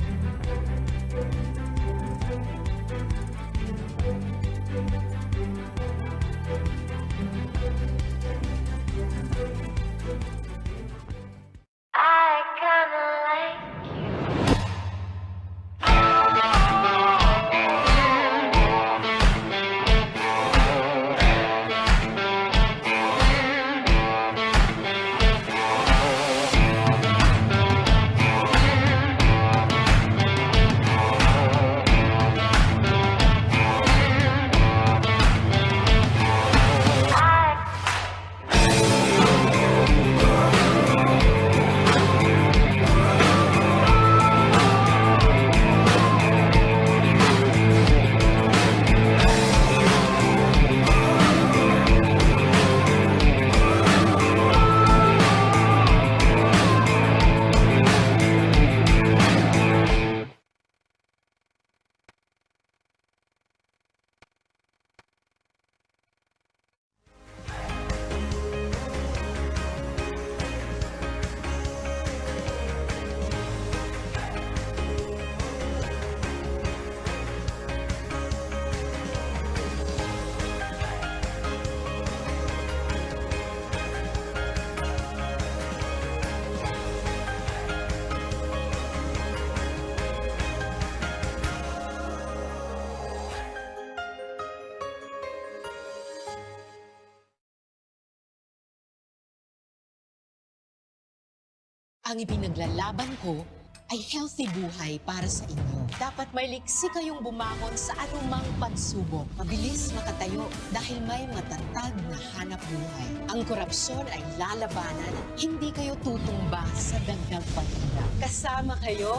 Ang ipinaglalaban ko ay healthy buhay para sa inyo. Dapat may liksi kayong bumangon sa anumang pagsubok. Mabilis makatayo dahil may matatag na hanap buhay. Ang korupsyon ay lalabanan, hindi kayo tutumba sa dagdag paghirap. Kasama kayo,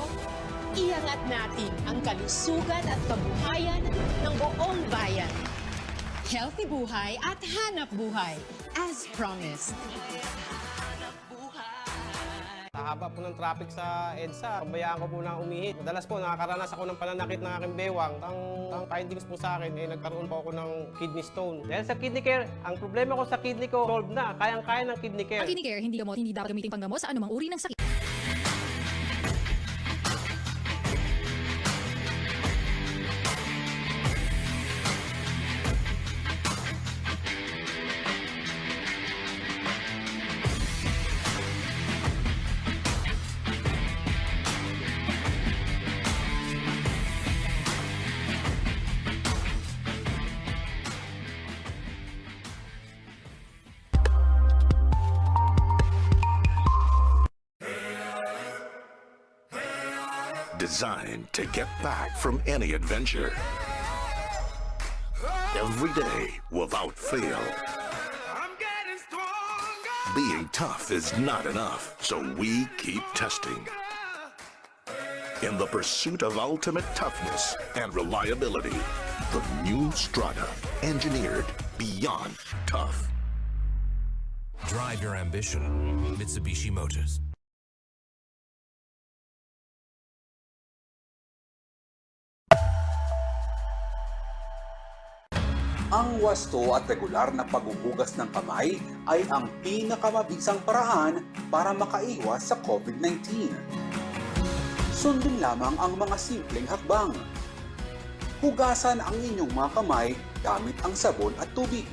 iangat natin ang kalusugan at kabuhayan ng buong bayan. Healthy buhay at hanap buhay, as promised. Haba po ng traffic sa EDSA, pabayaan ko po na umihit. Madalas po nakakaranas ako ng pananakit ng aking bewang. Ang findings po sa akin, nagkaroon po ako ng kidney stone. Dahil sa kidney care, ang problema ko sa kidney ko, solved na. Kayang-kaya ng kidney care. Ang kidney care, hindi gamot, hindi dapat gamitin panggamot sa anumang uri ng sakit. Designed to get back from any adventure. Every day without fail. Being tough is not enough, so we keep testing. In the pursuit of ultimate toughness and reliability, the new Strata, engineered beyond tough. Drive your ambition, Mitsubishi Motors. Ang wasto at regular na paghuhugas ng kamay ay ang pinakamabisang paraan para makaiwas sa COVID-19. Sundin lamang ang mga simpleng hakbang. Hugasan ang inyong mga kamay gamit ang sabon at tubig.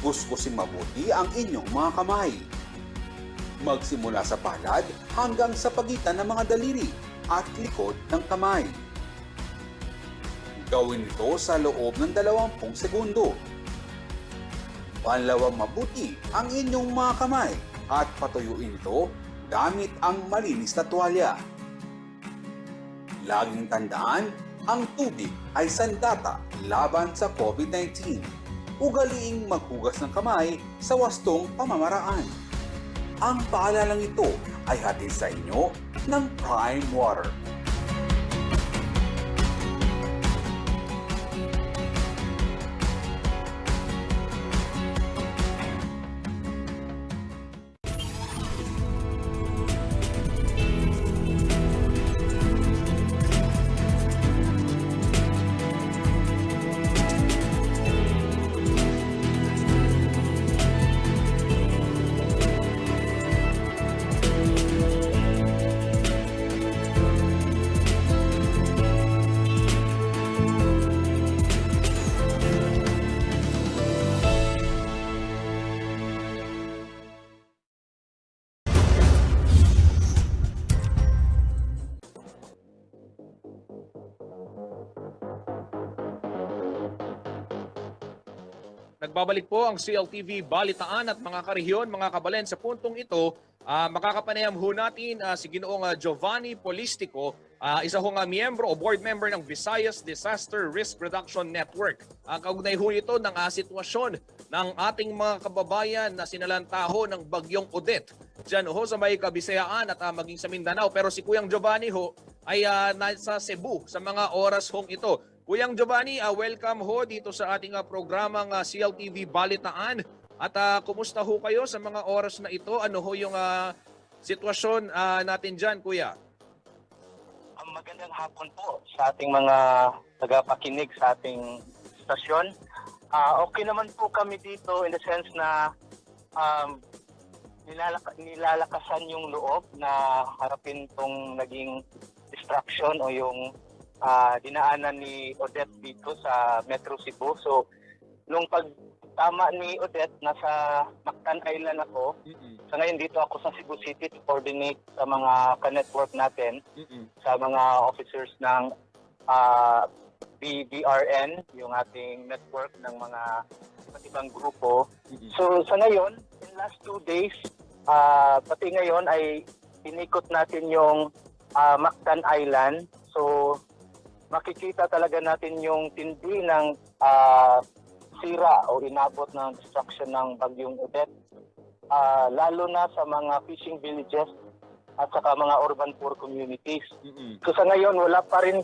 Kuskusin mabuti ang inyong mga kamay. Magsimula sa palad hanggang sa pagitan ng mga daliri at likod ng kamay. Gawin ito sa loob ng 20 segundo. Panlawang mabuti ang inyong mga kamay at patuyuin ito gamit ang malinis na tuwalya. Laging tandaan, ang tubig ay sandata laban sa COVID-19. Ugaliing maghugas ng kamay sa wastong pamamaraan. Ang paalalang ito ay hatid sa inyo ng Prime Water. Nagbabalik po ang CLTV Balitaan at mga karehiyon, mga kabalen. Sa puntong ito, makakapanayam ho natin si Ginoong Giovanni Polistico, isa ho nga miyembro o board member ng Visayas Disaster Risk Reduction Network. Kaugnay ho ito ng sitwasyon ng ating mga kababayan na sinalantaho ng bagyong Odette. Diyan ho sa may Kabisayaan at maging sa Mindanao. Pero si Kuyang Giovanni ho ay nasa Cebu sa mga oras hong ito. Kuyang Giovanni, welcome ho dito sa ating programang CLTV Balitaan. At kumusta ho kayo sa mga oras na ito? Ano ho yung sitwasyon natin dyan, Kuya? Magandang hapon po sa ating mga tagapakinig sa ating stasyon. Okay naman po kami dito in the sense na nilalakasan yung loob na harapin tong naging distraction o yung dinaanan ni Odette dito sa Metro Cebu. So, nung pagtama ni Odette, nasa Mactan Island ako. Sa ngayon dito ako sa Cebu City to coordinate sa mga ka-network natin, sa mga officers ng BRN, yung ating network ng mga iba't ibang grupo. So, sa ngayon, in last 2 days, pati ngayon ay inikot natin yung Mactan Island. So, makikita talaga natin yung tindi ng sira o inabot ng destruction ng bagyong Odette. Lalo na sa mga fishing villages at saka mga urban poor communities. So sa ngayon wala pa ring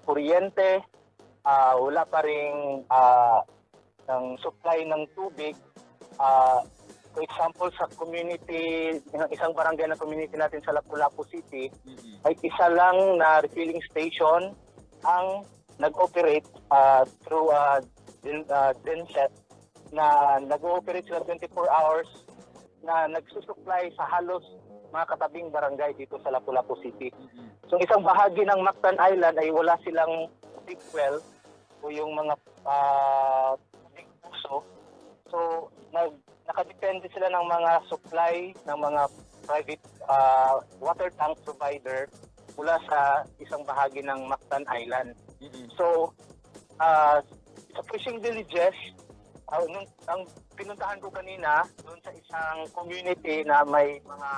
kuryente, wala pa ring ng supply ng tubig. For example, sa community, isang barangay na community natin sa Lapu-Lapu City, ay isa lang na refilling station ang nag-operate through Denset na nag-ooperate sila 24 hours na nagsusupply sa halos mga katabing barangay dito sa Lapu-Lapu City. So isang bahagi ng Mactan Island ay wala silang big well o yung mga big puso. So nakadepende sila ng mga supply ng mga private water tank provider mula sa isang bahagi ng Mactan Island. So, sa fishing villages, ang pinuntahan ko kanina, doon sa isang community na may mga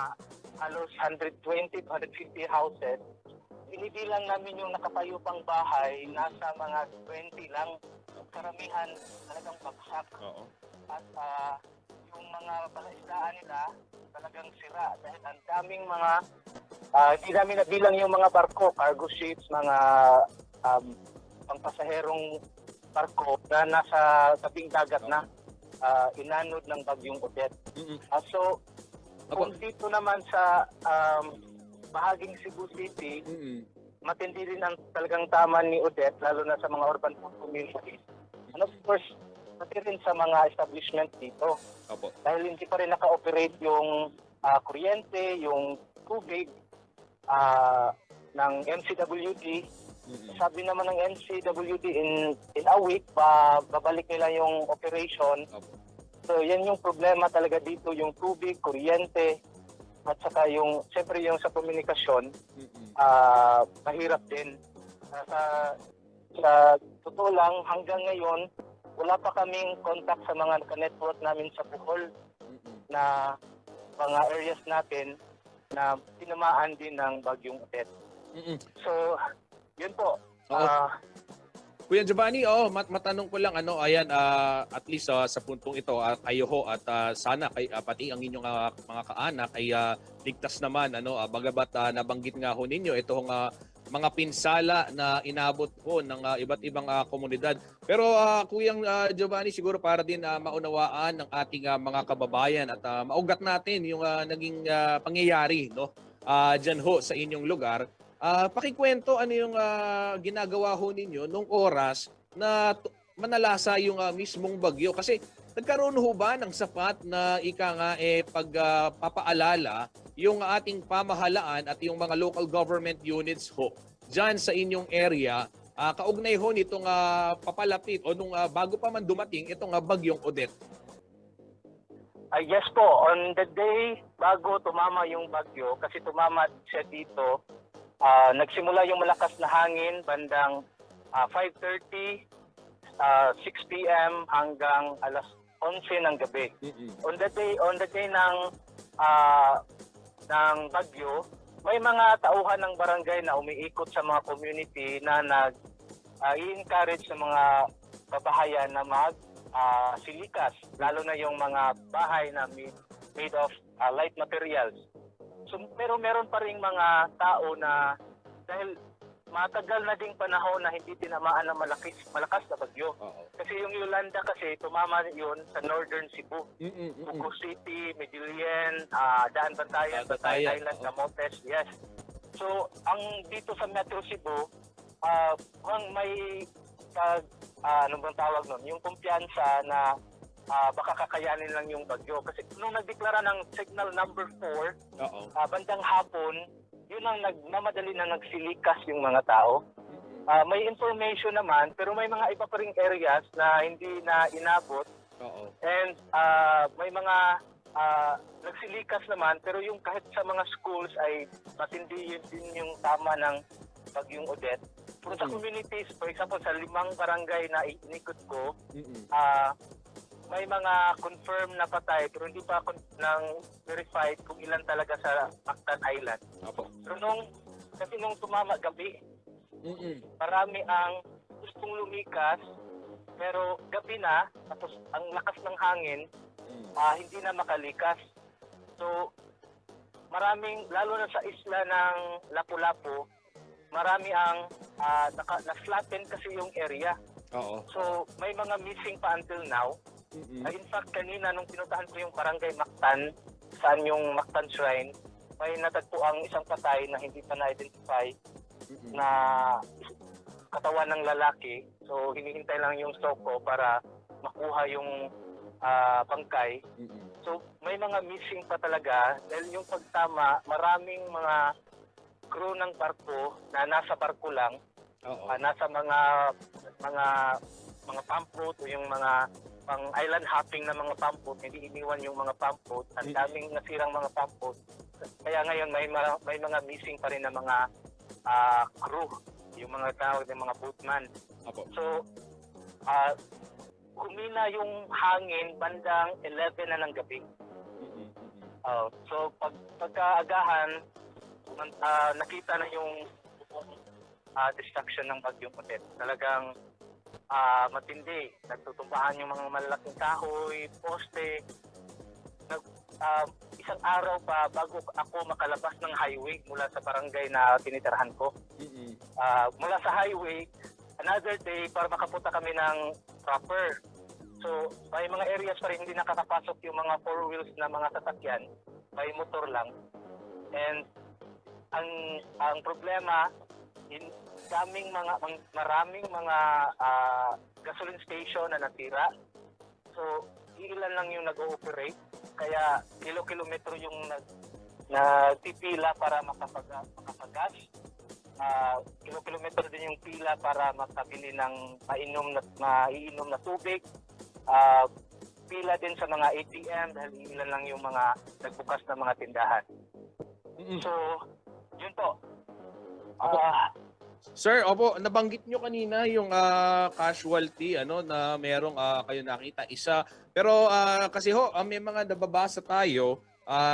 halos 120 to 150 houses, binibilang namin yung nakatayo pang bahay, nasa mga 20 lang. Karamihan talagang bagsak. At yung mga palaisdaan nila talagang sira dahil ang daming mga hindi namin nabilang yung mga barko, cargo ships, mga pangpasaherong barko na nasa tabing dagat na inanod ng bagyong Odette. So kung dito naman sa bahaging Cebu City, matindi rin ang talagang tama ni Odette, lalo na sa mga urban communities. And of course, pati rin sa mga establishment dito. Dahil hindi pa rin naka-operate yung kuryente, yung tubig ng MCWD. Sabi naman ng MCWD in a week, babalik nila yung operation. So yan yung problema talaga dito, yung tubig, kuryente, at saka yung, siyempre yung sa komunikasyon, mahirap din. sa totoo lang, hanggang ngayon, wala pa kaming contact sa mga ka-network namin sa Bohol na mga areas natin na tinamaan din ng bagyong Odette. So, yun po. Kuya Giovanni, matanong ko lang ayan at least sa puntong ito kayo ho at sana pati ang inyong mga kaanak ay ligtas naman bagabat nabanggit nga ho ninyo itong mga pinsala na inabot po ng iba't ibang komunidad. Pero Kuyang Giovanni, siguro para din maunawaan ng ating mga kababayan at maugat natin yung naging pangyayari diyan ho sa inyong lugar. Pakikwento ano yung ginagawa ho ninyo nung oras na manalasa yung mismong bagyo. Kasi nagkaroon ho ba ng sapat na pagpapaalala yung ating pamahalaan at yung mga local government units ho dyan sa inyong area kaugnay ho nitong papalapit o nung bago pa man dumating itong bagyong Odette? Yes po, on the day bago tumama yung bagyo, kasi tumama siya dito, nagsimula yung malakas na hangin bandang 5:30, 6 p.m. hanggang alas 11 ng gabi. On the day ng bagyo, may mga tauhan ng barangay na umiikot sa mga community na i-encourage sa mga kabahayan na silikas, lalo na yung mga bahay na made of light materials. So, pero meron pa ring mga tao na dahil matagal na ding panahon na hindi tinamaan ng malakas na bagyo. Kasi yung Yolanda kasi tumama yun sa Northern Cebu. Buco City, Medellin, Daan Bantayan, Island, Camotes, yes. So, ang dito sa Metro Cebu, may ano bang tawag nun? Yung kumpiyansa na baka kakayanin lang yung bagyo. Kasi nung nagdeklara ng signal number 4, bandang hapon, yun ang nagmamadali na nagsilikas yung mga tao. May information naman, pero may mga iba pa ring areas na hindi na inabot. And may mga nagsilikas naman, pero yung kahit sa mga schools ay matindi yun din yung tama ng bagyong Odette. Pero sa communities, for example, sa 5 barangay na inikot ko, may mga confirmed na patay pero hindi pa nang verified kung ilan talaga sa Mactan Island. Pero nung tumama gabi, marami ang gustong lumikas pero gabi na, tapos ang lakas ng hangin, hindi na makalikas. So, maraming, lalo na sa isla ng Lapu-Lapu, marami ang na-flatten kasi yung area. So, may mga missing pa until now. In fact, kanina nung pinuntahan ko yung barangay Mactan, saan yung Mactan Shrine, may natagpo ang isang patay na hindi pa na-identify na katawan ng lalaki. So, hinihintay lang yung soko para makuha yung bangkay. So, may mga missing pa talaga dahil yung pagtama, maraming mga crew ng barko na nasa barko lang, nasa mga pump boat o yung mga pang island hopping na mga pump boat, hindi iniwan yung mga pump boat. Ang daming nasirang mga pump boat. Kaya ngayon may mga missing pa rin na mga crew, yung mga tawag ng mga boatman. So, humina yung hangin bandang 11 na ng gabi. So, pagkaagahan, nakita na yung destruction ng bagyong Odette. Talagang matindi. Nagtutumbahan yung mga malalaking kahoy, poste. Isang araw pa bago ako makalabas ng highway mula sa barangay na tinitirahan ko. Mula sa highway, another day para makapunta kami ng proper. So, may mga areas pa rin hindi nakakapasok yung mga 4 wheels na mga sasakyan. May motor lang. And ang problema, maraming mga gasoline station na natira. So, ilan lang yung nag-ooperate. Kaya kilo-kilometro yung nagpipila para makapagas. Kilo-kilometro din yung pila para makabili ng maiinom na tubig. Pila din sa mga ATM dahil ilan lang yung mga nagbukas na mga tindahan. So, yun po. Sir, opo, nabanggit nyo kanina yung casualty na merong kayo nakita isa. Pero kasi ho, may mga nababasa tayo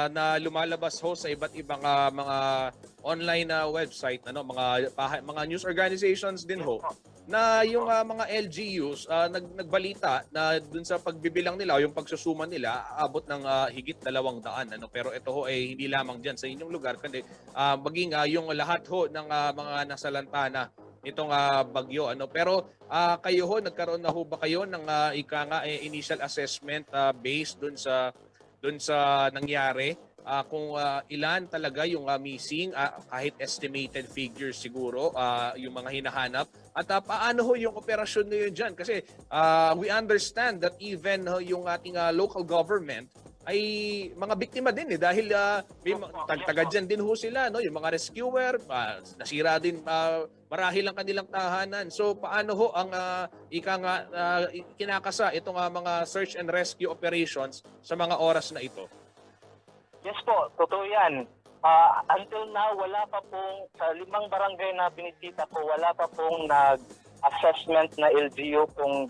na lumalabas ho sa iba't ibang mga online website, mga news organizations din ho, na yung mga LGUs nagbalita na dun sa pagbibilang nila o yung pagsusuma nila aabot ng higit 200. Pero ito ho ay hindi lamang diyan sa inyong lugar kundi maging yung lahat ho ng mga nasalantana itong bagyo. Pero kayo ho, nagkaroon na ho ba kayo ng initial assessment based dun sa nangyari? Kung ilan talaga yung missing, kahit estimated figures siguro, yung mga hinahanap. At paano ho yung operasyon nyo dyan? Kasi we understand that even yung ating local government ay mga biktima din dahil may taga dyan din ho sila, yung mga rescuer, nasira din marahil ang kanilang tahanan. So paano ho ang kinakasa itong mga search and rescue operations sa mga oras na ito? Yes po, totoo yan. Until now, wala pa pong, sa 5 barangay na binisita ko, wala pa pong nag-assessment na LGU kung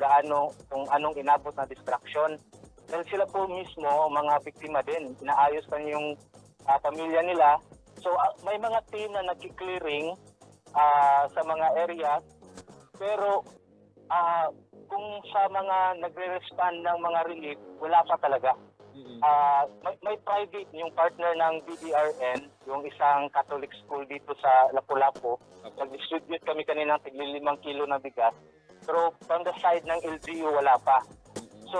anong inabot na distraction. Dahil sila po mismo, mga biktima din, inaayos pa yung pamilya nila. So may mga team na nag-clearing sa mga area, pero kung sa mga nagre-respond ng mga relief, wala pa talaga. May private, yung partner ng BDRN, yung isang Catholic school dito sa Lapu-Lapu. Nag-distribute kami kanina ng 5 kilo na bigas. Pero from the side ng LGU, wala pa. So,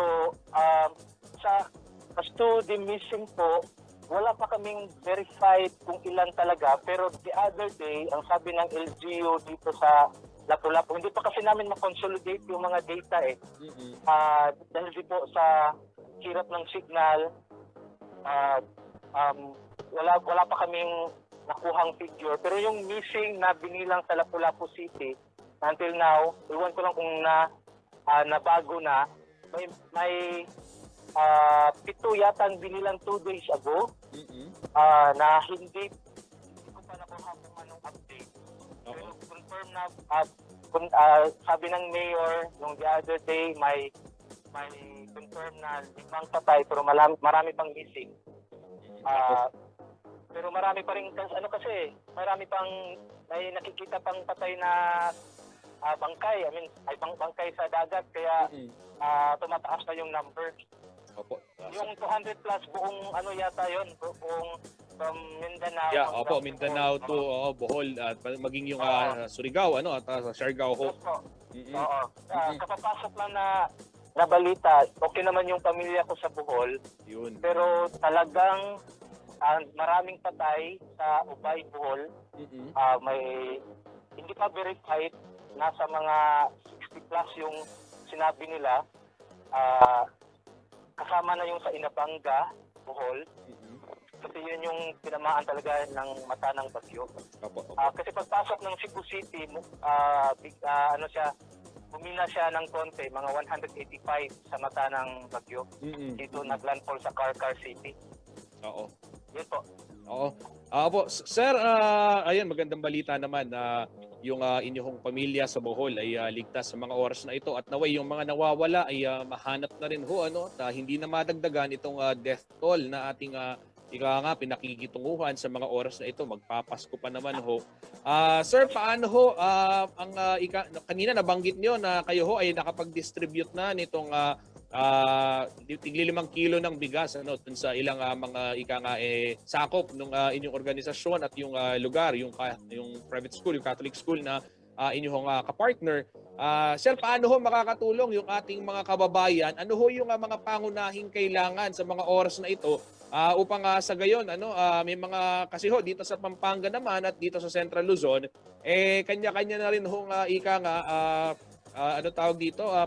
as to the missing po, wala pa kaming verified kung ilan talaga. Pero the other day, ang sabi ng LGU dito sa Lapu-Lapu, hindi pa kasi namin makonsolidate yung mga data dahil di po sa hirap ng signal, wala pa kaming nakuhang figure. Pero yung missing na binilang sa Lapu-Lapu City, until now, iwan ko lang kung nabago na, may 7 yata ang binilang 2 days ago na hindi ko pa nakuha kung anong update. Pero confirm na, sabi ng mayor, yung the other day, may confirm na 5 patay pero marami pang missing. Pero marami pa rin kasi marami pang may nakikita pang patay na bangkay. Bangkay sa dagat kaya tumataas na yung number. Opo. Yung 200 plus buong yata yon, buong from Mindanao. Yeah, opo, Mindanao to Bohol at maging yung Surigao at Siargao ho. Oo. Kapapasok lang na balita, okay naman yung pamilya ko sa Bohol. Yun. Pero talagang maraming patay sa Ubay, Bohol. May hindi pa verified, nasa mga 60 plus yung sinabi nila. Kasama na yung sa Inabanga, Bohol. Kasi yun yung tinamaan talaga ng mata ng bagyo. Kasi pagpasok ng Cebu City, humina siya ng konti, mga 185 sa mata ng bagyo. Dito naglandfall sa Carcar City. Oo. Yun po. Oo. Po, sir, ayun, magandang balita naman na yung inyong pamilya sa Bohol ay ligtas sa mga oras na ito at naway yung mga nawawala ay mahanap na rin ho at hindi na madagdagan itong death toll na ating pinakikitunguhan sa mga oras na ito. Magpapasko pa naman ho. Sir, paano ho kanina nabanggit nyo na kayo ho ay nakapag-distribute na nitong 5 kilo ng bigas dun sa ilang mga sakop ng inyong organisasyon at yung lugar, yung private school, yung Catholic school na inyong kapartner. Sir, paano ho makakatulong yung ating mga kababayan? Ano ho yung mga pangunahing kailangan sa mga oras na ito upang sa gayon may mga kasi ho dito sa Pampanga naman at dito sa Central Luzon kanya-kanya na rin hong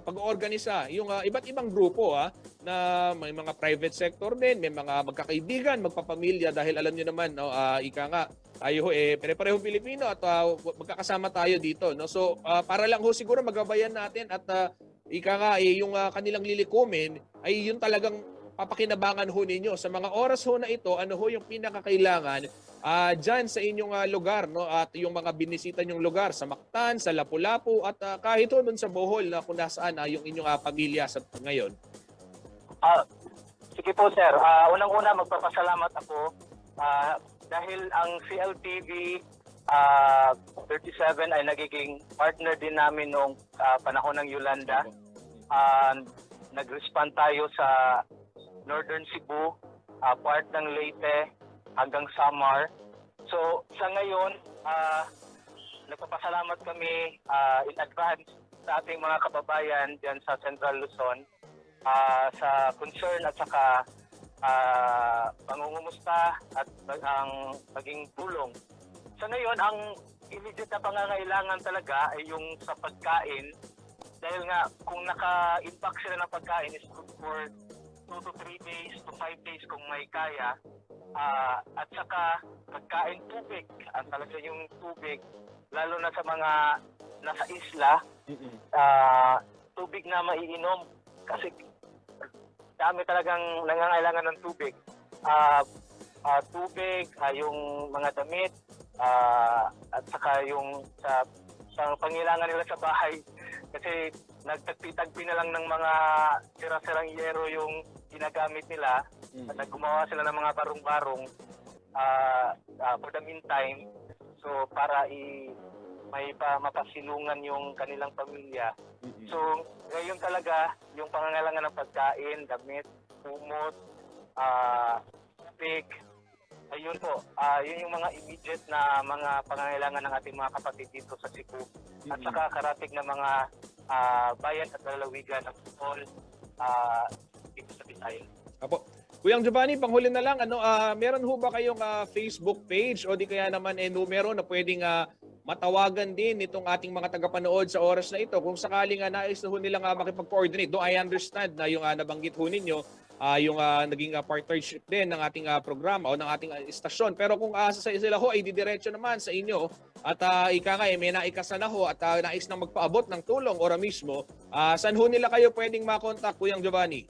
pag-oorganisa yung iba't ibang grupo na may mga private sector din, may mga magkakaibigan, magpapamilya dahil alam niyo naman tayo pare-parehong Pilipino at magkakasama tayo dito so para lang ho siguro magabayan natin at yung kanilang lilikumin ay yung talagang papakinabangan ho ninyo. Sa mga oras ho na ito, ano ho yung pinakakailangan dyan sa inyong lugar, no? At yung mga binisita nyong lugar sa Mactan, sa Lapu-Lapu, at kahit ho dun sa Bohol na kung nasaan yung inyong pamilya sa ngayon. Sige po sir, unang-una magpapasalamat ako dahil ang CLTV 37 ay nagiging partner din namin noong panahon ng Yolanda. Nag-respond tayo sa Northern Cebu, part ng Leyte hanggang Samar. So sa ngayon, nagpapasalamat kami in advance sa ating mga kababayan diyan sa Central Luzon sa concern at saka pangungumusta at ang maging tulong. Sa ngayon, ang immediate na pangangailangan talaga ay yung sa pagkain. Dahil nga, kung naka-impact sila ng pagkain is good for 2 to 3 days to 5 days kung may kaya. At saka, pagkain tubig. Ang talaga yung tubig, lalo na sa mga nasa isla, tubig na maiinom. Kasi dami talagang nangangailangan ng tubig. Tubig, yung mga damit, at saka yung sa pangailangan nila sa bahay. Kasi nagtagpi-tagpi na lang ng mga sira-sirang yero yung ginagamit nila at naggumawa sila ng mga barong-barong for the meantime. So para may mapasilungan yung kanilang pamilya. So ngayon talaga yung pangangailangan ng pagkain, damit, kumot, tubig, ayun po, yun yung mga immediate na mga pangangailangan ng ating mga kapatid dito sa Cebu. At saka karatig na mga bayan at lalawigan ng Bohol dito sa Bisaya. Apo. Kuyang Giovanni, panghuli na lang, meron ho ba kayong Facebook page o di kaya naman numero na pwedeng matawagan din itong ating mga tagapanood sa oras na ito kung sakaling nais na ho nilang makipag-coordinate? Do I understand na yung nabanggit ho ninyo yung naging partnership din ng ating programa o ng ating istasyon. Pero kung sila ho ay didiretso naman sa inyo at may naikasa na ho at nais na magpaabot ng tulong ora mismo, saan ho nila kayo pwedeng makontak, Kuyang Giovanni?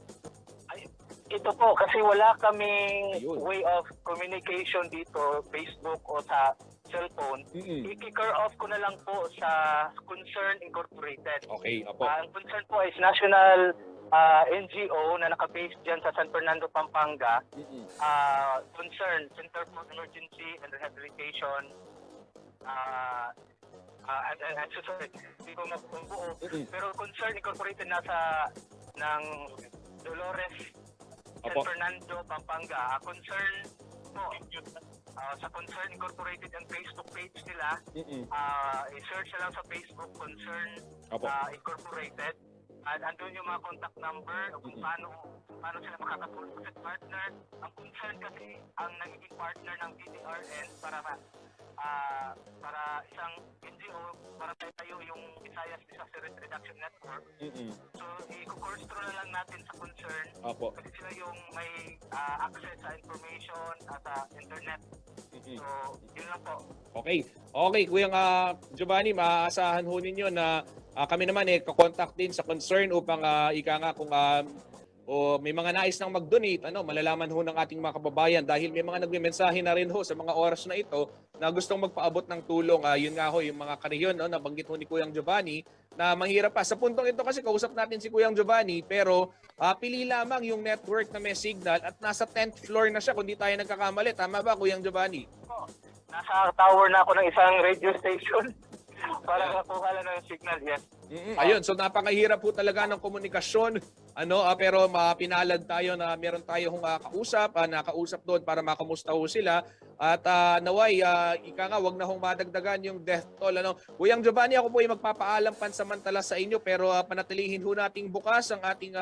Ito po, kasi wala kaming way of communication dito, Facebook o sa cellphone. I-kicker off ko na lang po sa Concern Incorporated. Okay, apo. Ang Concern po is national NGO na naka-base dyan sa San Fernando, Pampanga. Concern, Center for Emergency and Rehabilitation. I'm so sorry, hindi ko mabubuo. Pero Concern Incorporated nasa ng Dolores, San Fernando, Pampanga. Concern po, sa Concern Incorporated ang Facebook page nila. I-search lang sa Facebook Concern Incorporated. At andun yung mga contact number kung paano sila makakatulong sa partner. Ang Concern kasi ang nagiging partner ng PTRN para isang NGO, para tayo yung Visayas Disaster Risk Reduction Network. So, i-course through na lang natin sa Concern. Kasi sila yung may access sa information at sa internet. So, yun lang po. Okay, Kuyang Giovanni, maaasahan ho ninyo na kami naman kakontakt din sa Concern upang kung may mga nais nang mag-donate, malalaman ho ng ating mga kababayan dahil may mga nagme-mensahe na rin ho sa mga oras na ito na gustong magpaabot ng tulong. Yun nga ho, yung mga kaniyon, nabanggit ho ni Kuyang Giovanni na mahirap pa. Sa puntong ito kasi kausap natin si Kuyang Giovanni pero pili lamang yung network na may signal at nasa 10th floor na siya kung di tayo nagkakamali. Tama ba, Kuyang Giovanni? Nasa tower na ako ng isang radio station. Para makuha lang ng signal, yes. Ayun, so napakahirap po talaga ng komunikasyon. Pero pinalad tayo na meron tayong nakausap doon para makamusta ho sila. At naway, wag na hong madagdagan yung death toll. Kuyang Giovanni, ako po ay magpapaalam pansamantala sa inyo pero panatilihin ho nating bukas ang ating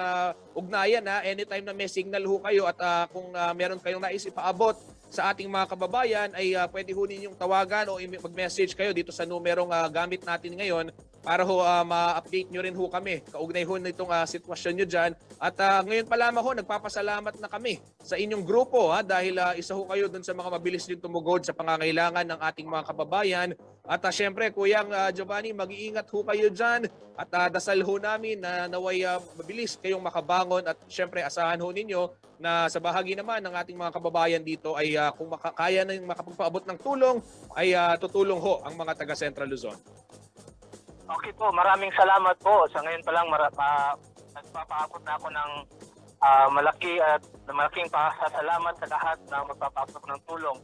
ugnayan. Anytime na may signal ho kayo at kung meron kayong nais ipaabot sa ating mga kababayan ay pwede ho ninyong tawagan o mag-message kayo dito sa numerong gamit natin ngayon para ho ma-update nyo rin ho kami kaugnay ho nitong sitwasyon nyo dyan. At ngayon pa lamang ho, nagpapasalamat na kami sa inyong grupo dahil isa ho kayo dun sa mga mabilis din tumugod sa pangangailangan ng ating mga kababayan. At syempre, Kuyang Giovanni, mag-iingat ho kayo dyan at dasal ho namin na naway mabilis kayong makabangon at syempre asahan ho ninyo na sa bahagi naman ng ating mga kababayan dito ay kung kaya na makapagpaabot ng tulong ay tutulong ho ang mga taga Central Luzon. Okay po, maraming salamat po. Sa ngayon pa lang nagpapaabot na ako ng malaking pasasalamat sa lahat na magpapaabot ng tulong.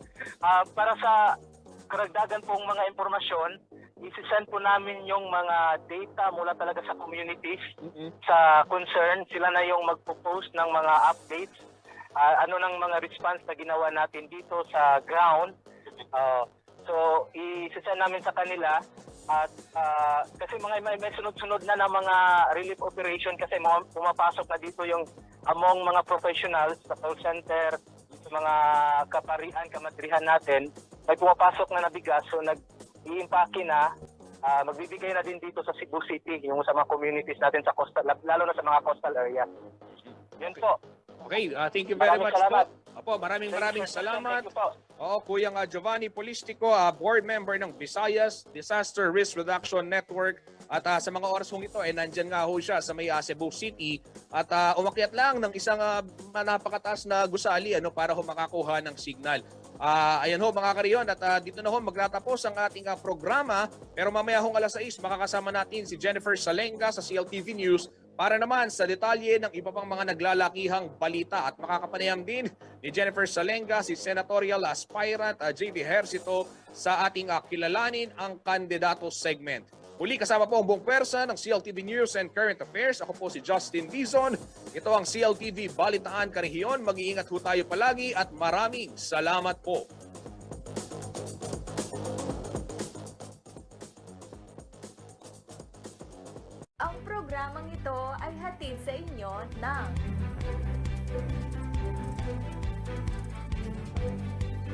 Para sa karagdagan pong mga impormasyon, isi-send po namin yung mga data mula talaga sa communities, sa concern. Sila na yung magpo-post ng mga updates, ano ng mga response na ginawa natin dito sa ground. So, isi-send namin sa kanila. At kasi may sunod-sunod na mga relief operation kasi pumapasok na dito yung among mga professionals sa call center, sa mga kaparihan, kamatrihan natin, may pumapasok na bigas. So nag-i-impake na, magbibigay na din dito sa Cebu City, yung sa mga communities natin sa coastal, lalo na sa mga coastal area. Yan po. Okay, thank you very much salamat. po. Opo, maraming salamat. Thank you po. Kuyang Giovanni Polistico, board member ng Visayas Disaster Risk Reduction Network. At sa mga oras hong ito, nandyan nga ho siya sa may Cebu City. At umakyat lang ng isang napakataas na gusali para ho makakuha ng signal. Ayan ho mga kariyon, at dito na ho magtatapos ang ating programa. Pero mamaya hong alas 6, makakasama natin si Jennifer Salenga sa CLTV News para naman sa detalye ng iba pang mga naglalakihang balita. At makakapanayam din ni Jennifer Salenga si Senatorial Aspirant JB Hercito sa ating kilalanin ang kandidato segment. Muli kasama po ang buong pwersa ng CLTV News and Current Affairs. Ako po si Justin Dizon. Ito ang CLTV Balitaan Karehiyon. Mag-iingat ho tayo palagi at maraming salamat po. Ang programang ito ay hatid sa inyo ng